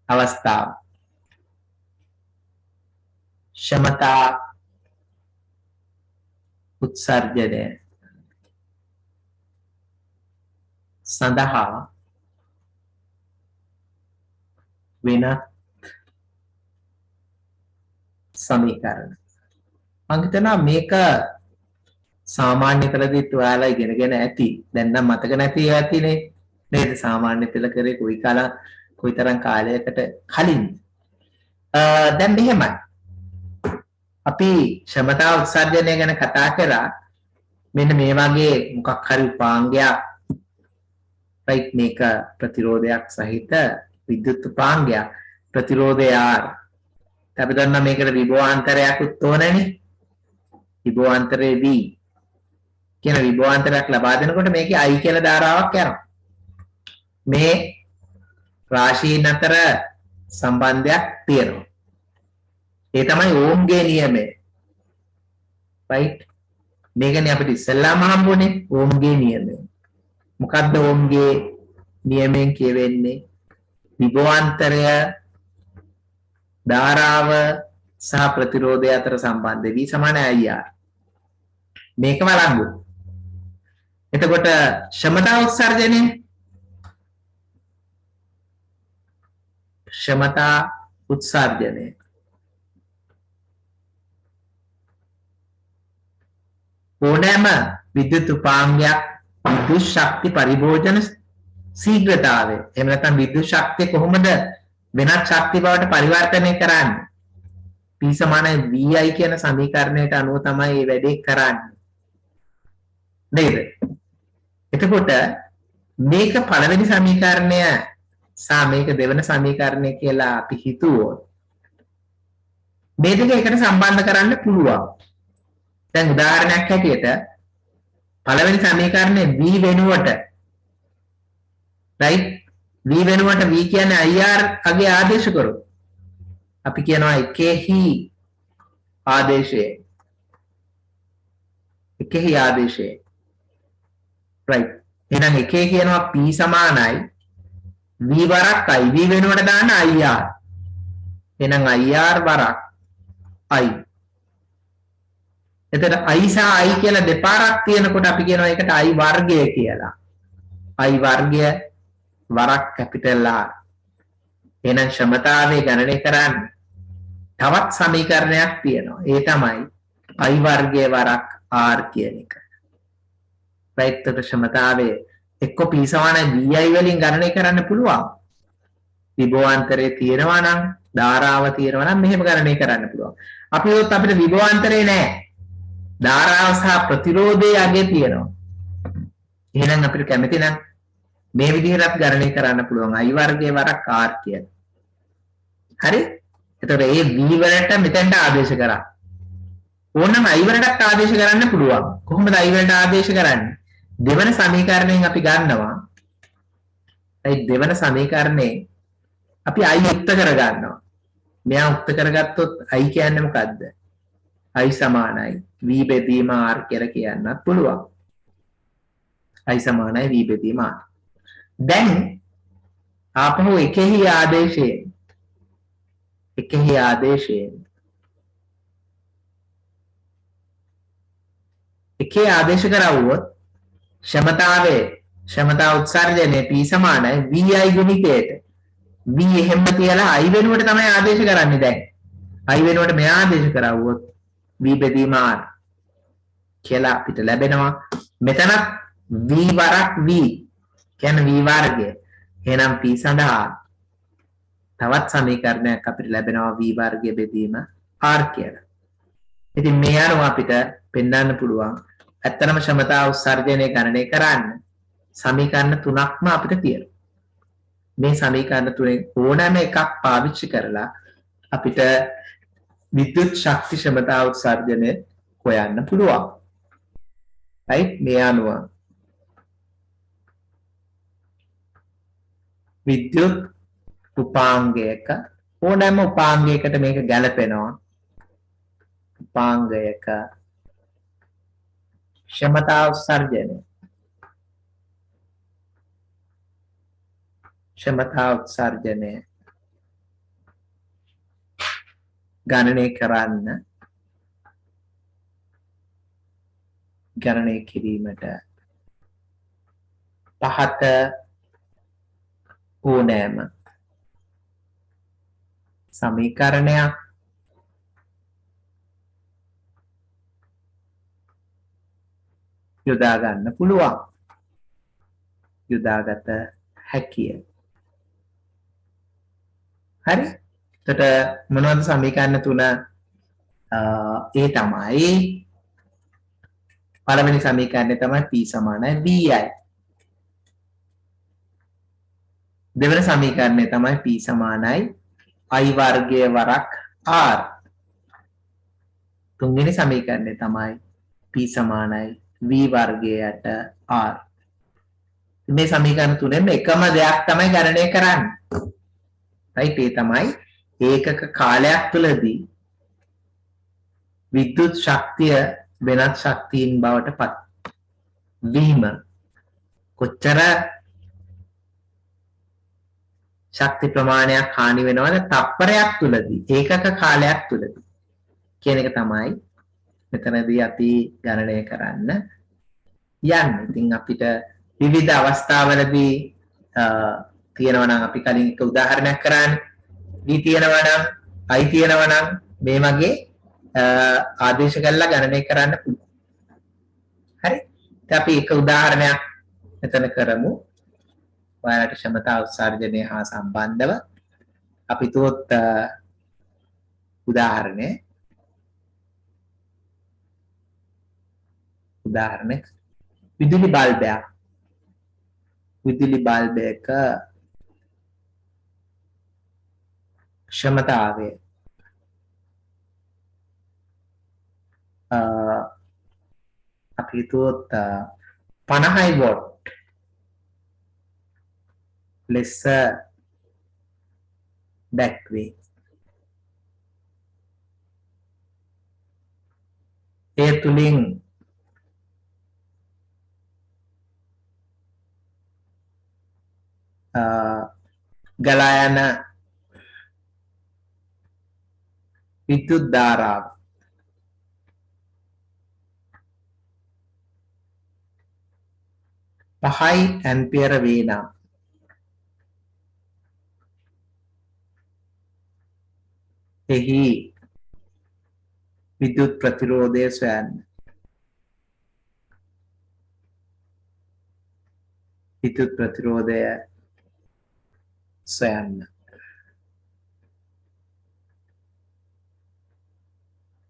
අවස්ථාව. ක්ෂමතා උත්සර්ජනය සඳහා වෙනත් සමීකරණ. මම හිතනවා මේක සාමාන්‍ය පෙළදීත් ඔයාලා ඉගෙනගෙන ඇති. දැන් නම් මතක නැති ඒවා ඇතිනේ. නේද? සාමාන්‍ය පෙළ කරේ කොයිතරම් කාලයකට කලින්. දැන් මෙහෙමයි. අපි ක්ෂමතා උත්සර්ජනය ගැන කතා කරා. මෙන්න මේ වගේ මොකක් හරි උපාංගයක් right මේක ප්‍රතිරෝධයක් සහිත විද්‍යුත් උපාංගයක් ප්‍රතිරෝධය R. අපි දන්නා මේකට විභවාන්තරයක් උත් ඕනනේ. විභවාන්තරේ V කියන විභවාන්තරයක් ලබා දෙනකොට මේකේ I කියලා ධාරාවක් යනවා. මේ රාශීන් අතර සම්බන්ධයක් තියෙනවා. ඒ තමයි ඕම්ගේ නියමය. right මේකනේ අපිට ඉස්සෙල්ලාම හම්බුනේ ඕම්ගේ නියමය. මොකද්ද ඕම්ගේ නියමයෙන් කියවෙන්නේ? විභවාන්තරය ධාරාව සහ ප්‍රතිරෝධය අතර සම්බන්ධය V = IR. මේක වළංගු. එතකොට ක්ෂමතා උත්සර්ජනය ඕනෑම විද්‍යුත් උපාංගයක් විද්‍යුත් ශක්ති පරිභෝජන ශීඝ්‍රතාවය. එහෙම නැත්නම් විද්‍යුත් ශක්තිය කොහොමද වෙනත් ශක්ති බවට පරිවර්තනය කරන්නේ? P = VI කියන සමීකරණයට අනුව තමයි මේ වැඩේ කරන්නේ. නේද? එතකොට මේක පළවෙනි සමීකරණය සහ මේක දෙවෙනි සමීකරණය කියලා අපි හිතුවොත් මේ දෙක එකට සම්බන්ධ කරන්න පුළුවන්. දැන් උදාහරණයක් හැටියට පළවෙනි සමීකරණය V වෙනුවට right V වෙනුවට V කියන්නේ IR අගේ ආදේශ කරොත් අපි කියනවා එකෙහි ආදේශය right එහෙනම් එකේ කියනවා P සමානයි V වරක් I V වෙනුවට දාන්න IR එහෙනම් IR වරක් I. එතන I සහ I කියලා දෙපාරක් තියෙනකොට අපි කියනවා ඒකට I වර්ගය කියලා. I වර්ගය වරක් කැපිටල් R. එහෙනම් ක්ෂමතාවය ගණනය කරන්නේ තවත් සමීකරණයක් තියෙනවා. ඒ තමයි I වර්ගය වරක් R කියන එක. right ක්ෂමතාවය එක්ක P සමානයි VI වලින් ගණනය කරන්න පුළුවන්. විභවාන්තරයේ තියෙනවා නම් ධාරාව තියෙනවා නම් මෙහෙම ගණනය කරන්න පුළුවන්. අපි උත් අපිට විභවාන්තරේ නැහැ. ධාරාව සහ ප්‍රතිරෝධයේ අගය තියෙනවා. එහෙනම් අපිට කැමති නම් මේ විදිහට ගණනය කරන්න පුළුවන් I වර්ගයේ වරක් R කියලා. හරි? එතකොට ඒ V වලට මෙතෙන්ට ආදේශ කරා. ඕනනම් I වලටත් ආදේශ කරන්න පුළුවන්. කොහොමද I වලට ආදේශ කරන්නේ? දෙවන සමීකරණයෙන් අපි ගන්නවා. ඒ දෙවන සමීකරණේ අපි I යුක්ත කර ගන්නවා. මෙයා යුක්ත කරගත්තොත් I කියන්නේ මොකද්ද? I සමානයි V බෙදීම R කියලා කියන්නත් පුළුවන්. I සමානයි V බෙදීම R. දැන් ආපහු එකෙහි ආදේශයෙන් එකේ ආදේශ කරවුවොත් ක්ෂමතා උත්සර්ජනයේ P සමානයි VI ගුණිතයට V එහෙම තියලා I වෙනුවට තමයි ආදේශ කරන්නේ දැන්. I වෙනුවට මෙයා ආදේශ කරවුවොත් V බෙදීම R කියලා අපිට ලැබෙනවා. මෙතනත් V වරක් V කියන්නේ V වර්ගය. එහෙනම් P සඳහා තවත් සමීකරණයක් අපිට ලැබෙනවා V වර්ගය බෙදීම R කියලා. ඉතින් මේ අනුව අපිට පෙන්වන්න පුළුවන් ඇත්තටම ක්ෂමතා උත්සර්ජනය ගණනය කරන්න සමීකරණ තුනක්ම අපිට තියෙනවා. මේ සමීකරණ තුනෙන් ඕනෑම එකක් පාවිච්චි කරලා අපිට විද්‍යුත් ශක්ති ක්ෂමතා උත්සර්ජනය හොයන්න පුළුවන්. right මේ අනුව විද්‍යුත් උපාංගයක ඕනෑම උපාංගයකට මේක ගැලපෙනවා. උපාංගයක ක්ෂමතා උත්සර්ජනය ගණනය කරන්න ගණනය කිරීමට පහත ඕනෑම සමීකරණයක් යොදා ගන්න පුළුවන්. යොදාගත හැකිය. හරි? එතකොට මොනවද සමීකරණ තුන? ඒ තමයි පළවෙනි සමීකරණය තමයි P සමානයි VI. දෙවෙනි සමීකරණය තමයි P සමානයි I වර්ගයේ වරක් R. තුන්වෙනි සමීකරණය තමයි P සමානයි V වර්ගයට R. මේ සමීකරණ තුනෙන් එකම දෙයක් තමයි ගණනය කරන්නේ. right ඒ තමයි ඒකක කාලයක් තුළදී විද්‍යුත් ශක්තිය වෙනත් ශක්තියින් බවට පත් වීම කොච්චර ශක්ති ප්‍රමාණයක් හානි වෙනවද තප්පරයක් තුළදී ඒකක කාලයක් තුළදී කියන එක තමයි මෙතනදී අපි ගණනය කරන්න යන්නේ. ඉතින් අපිට විවිධ අවස්ථාවලදී තියෙනවා නම් අපි කලින් එක උදාහරණයක් කරානේ. V තියෙනවා නම් I තියෙනවා නම් මේ වගේ ආදේශ කරලා ගණනය කරන්න පුළුවන්. හරි? ඉතින් අපි එක උදාහරණයක් මෙතන කරමු. ඔයාලට ක්ෂමතා උත්සර්ජනය හා සම්බන්ධව අපි තුොත් උදාහරණය විදුලි බල්බයක ක්ෂමතාවය අපි තුොත් 50 වොට් ලෙස දැක්වේ. ඒ තුලින් ගලා යන විද්‍යුත් ධාරාව 5 ඇම්පියර වේ නම් එහි විද්‍යුත් ප්‍රතිරෝධය සොයන්න. විද්‍යුත් ප්‍රතිරෝධය සොයන්න.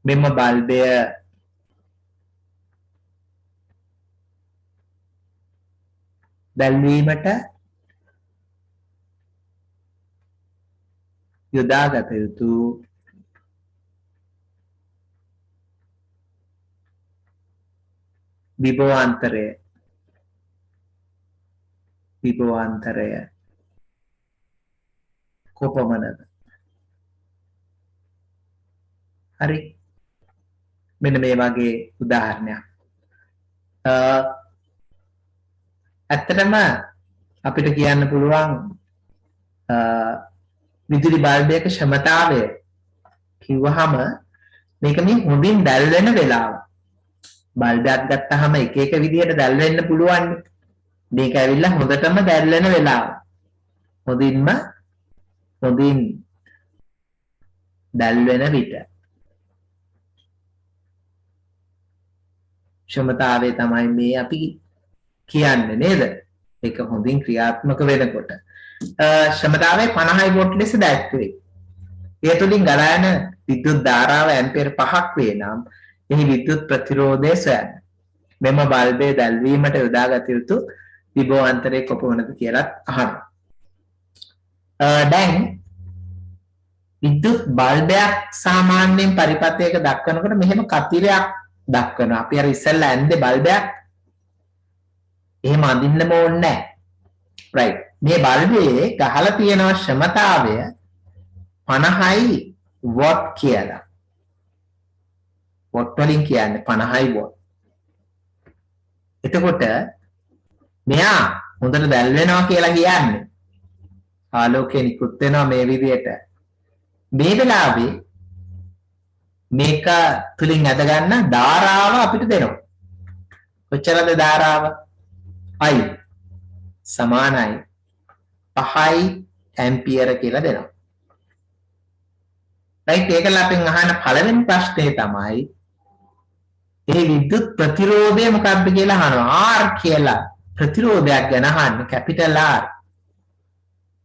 මෙම බල්බය දැල්වීමට යොදාගත යුතු විභවාන්තරය කොපමණද? හරි. මෙන්න මේ වගේ උදාහරණයක්. ඇත්තටම අපිට කියන්න පුළුවන් විදුලි බල්බයක ක්ෂමතාවය කිව්වහම මේක මේ හොඳින් දැල් වෙන වෙලාව. බල්බයක් ගත්තාම එක එක විදිහට දැල් වෙන්න පුළුවන්. මේක ඇවිල්ලා හොඳටම දැල් වෙන වෙලාව. හොඳින් දැල් වෙන විට ක්ෂමතාවය තමයි මේ අපි කියන්නේ නේද? ඒක හොඳින් ක්‍රියාත්මක වෙනකොට ක්ෂමතාවය 50 වෝල්ට් ලෙස දැක්වේ. ඒ තුලින් ගලා යන විද්‍යුත් ධාරාව ඇම්පියර් 5ක් වේ නම් එහි විද්‍යුත් ප්‍රතිරෝධය සොයන්න. මෙම බල්බය දැල්වීමට යොදාගත යුතු විභවාන්තරය කොපමණද කියලා අහනවා. දැන් විද්‍යුත් බල්බයක් සාමාන්‍යයෙන් පරිපථයක දක්වනකොට මෙහෙම කතිරයක් දක්වනවා. අපි අර ඉස්සෙල්ලා ඇන්දේ බල්බයක් එහෙම අඳින්නම ඕනේ නැහැ. right. මේ බල්බේ ගහලා තියෙන ක්ෂමතාවය 50යි වොට් කියලා. වොට් වලින් කියන්නේ 50යි වොට්. එතකොට මෙයා හොඳට දැල් වෙනවා කියලා කියන්නේ ආලෝකය නිකුත් වෙනවා මේ විදිහට. මේ වෙලාවේ මේක තුලින් ඇද ගන්න ධාරාව අපිට දෙනවා. කොච්චරද ධාරාව? I සමානයි 5 ඇම්පියර කියලා දෙනවා. right. ඒකල අපෙන් අහන පළවෙනි ප්‍රශ්නේ තමයි ඒ විද්‍යුත් ප්‍රතිරෝධය මොකක්ද කියලා අහනවා. R කියලා ප්‍රතිරෝධයක් ගැන අහන්නේ කැපිටල් R.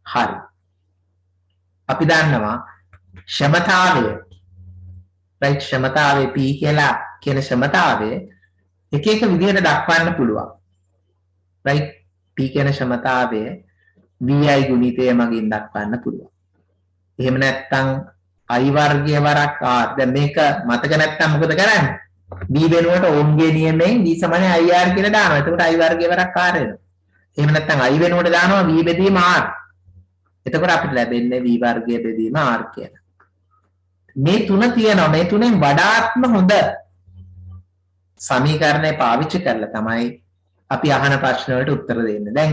හරි. අපි දන්නවා ක්ෂමතාවය right. ක්ෂමතාවය P කියලා කියන ක්ෂමතාවය එක එක විදිහට දක්වන්න පුළුවන්. right. P කියන ක්ෂමතාවය VI ගුණිතය මගින් දක්වන්න පුළුවන්. එහෙම නැත්නම් I වර්ගය වරක් R. දැන් මේක මතක නැත්නම් මොකද කරන්නේ? V වෙනුවට ඕම්ගේ නියමයෙන් V සමානයි IR කියලා දානවා. එතකොට I වර්ගය වරක් R වෙනවා. එහෙම නැත්නම් I වෙනුවට දානවා V බෙදීම R. එතකොට අපිට ලැබෙන්නේ V වර්ගය බෙදීම R කියලා. මේ තුන තියෙනවා. මේ තුනෙන් වඩාත්ම හොඳ සමීකරණය පාවිච්චි කරලා තමයි අපි අහන ප්‍රශ්න වලට උත්තර දෙන්නේ. දැන්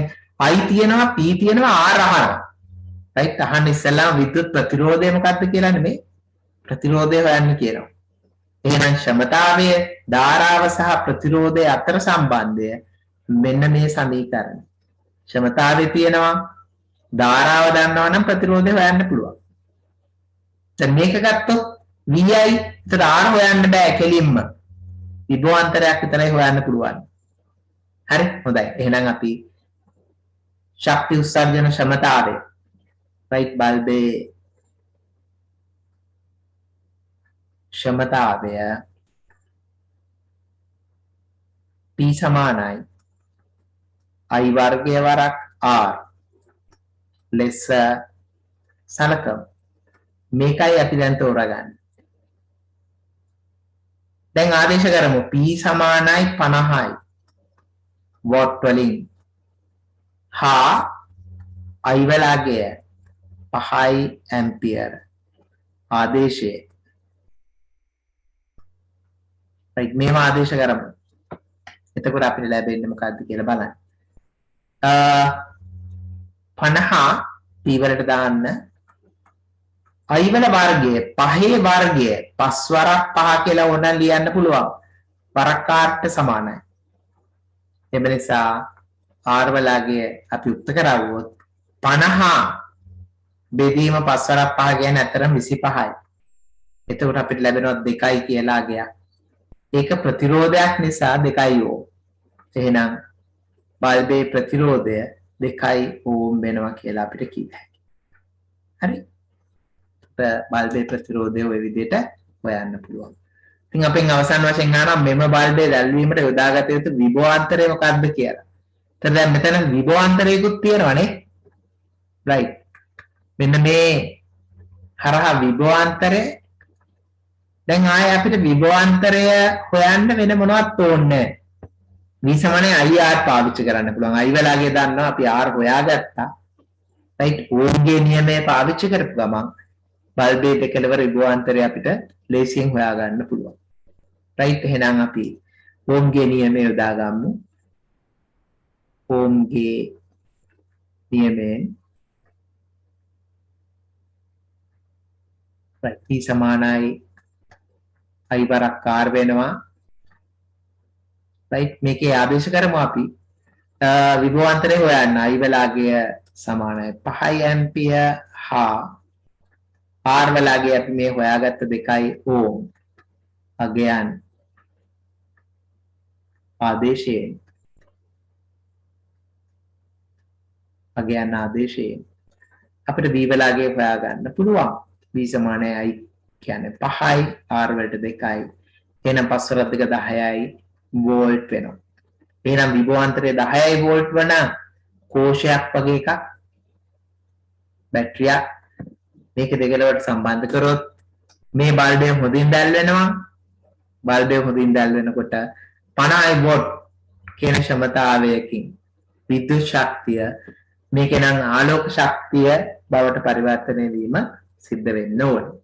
I තියෙනවා P තියෙනවා R අහනවා. right. අහන්න ඉස්සෙල්ලාම විද්‍යුත් ප්‍රතිරෝධය මොකක්ද කියලා නෙමෙයි ප්‍රතිරෝධය හොයන්න කියනවා. එහෙනම් ක්ෂමතාවය ධාරාව සහ ප්‍රතිරෝධය අතර සම්බන්ධය මෙන්න මේ සමීකරණය. ක්ෂමතාවය තියෙනවා ධාරාව දන්නවා නම් ප්‍රතිරෝධය හොයන්න පුළුවන්. දැන් මේක ගත්තොත් Vi එතන R හොයන්න බෑ කෙලින්ම. විභවාන්තරයක් විතරයි හොයන්න පුළුවන්. හරි හොඳයි. එහෙනම් අපි ශක්ති උත්සර්ජන ක්ෂමතාවය right බල්බේ ක්ෂමතාවය P සමානයි I වර්ගය වරක් R ලෙස සලකමු. මේකයි අපි දැන් තෝරගන්නේ. දැන් ආදේශ කරමු P සමානයි 50යි වොට් වලින් හා I වලගේ 5 ඇම්පියර ආදේශයේ right මේව ආදේශ කරමු. එතකොට අපිට ලැබෙන්නේ මොකක්ද කියලා බලන්න. 50 P වලට දාන්න I වල වර්ගය පහේ වර්ගය පස් වරක් පහ කියලා ඕනනම් ලියන්න පුළුවන්. වරක් r ට සමානයි. එම නිසා r වලගේ අපි උක්ත කරවුවොත් 50 බෙදීම පස් වරක් පහ කියන්නේ අතරම 25යි. එතකොට අපිට ලැබෙනවා 2යි කියලා අගයක්. ඒක ප්‍රතිරෝධයක් නිසා 2යි ඕම්. එහෙනම් බල්බේ ප්‍රතිරෝධය 2යි ඕම් වෙනවා කියලා අපිට කිය හැකියි. හරි? බල්බේ ප්‍රතිරෝධය ওই විදිහට හොයන්න පුළුවන්. ඉතින් අපෙන් අවසන් වශයෙන් අහනවා මෙම බල්බේ දැල්වීමට යොදාගත යුතු විභවාන්තරය මොකක්ද කියලා. එතන දැන් මෙතන විභවාන්තරයකුත් තියෙනවානේ. right. මෙන්න මේ හරහා විභවාන්තරය දැන් ආයේ අපිට විභවාන්තරය හොයන්න වෙන මොනවත් ඕනේ නැහැ. v සමානයි ir පාවිච්චි කරන්න පුළුවන්. i වලගේ දන්නවා අපි r හොයාගත්තා. right. ඕම්ගේ නියමය පාවිච්චි කරපු ගමන් බල්බේ දෙකලවර විභවාන්තරය අපිට ලේසියෙන් හොයා ගන්න පුළුවන්. right. එහෙනම් අපි ඕම්ගේ නියමය යොදා ගමු. ඕම්ගේ නියමයෙන් right. v සමානයි i වරක් r වෙනවා. right. මේකේ ආදේශ කරමු අපි විභවාන්තරය හොයන්න. i වලගේ සමානයි 5 ඇම්පියර් හා r වලගේ අපි මේ හොයාගත්ත 2 ඕම් අගයන් ආදේශයෙන් අපිට v වලගේ හොයා ගන්න පුළුවන්. v සමානයි i කියන්නේ 5යි r වලට 2යි. එහෙනම් 5 වරක් 2 10යි වෝල්ට් වෙනවා. එහෙනම් විභවාන්තරය 10යි වෝල්ට් වන කෝෂයක් වගේ එකක් බැටරියක් මේක දෙකලවට සම්බන්ධ කරොත් මේ බල්බය හොඳින් දැල් වෙනවා. බල්බය හොඳින් දැල් වෙනකොට 50 වොට් කියන ක්ෂමතාවයකින් විද්‍යුත් ශක්තිය මේකේ නම් ආලෝක ශක්තිය බවට පරිවර්තනය වීම සිද්ධ වෙන්න ඕනේ.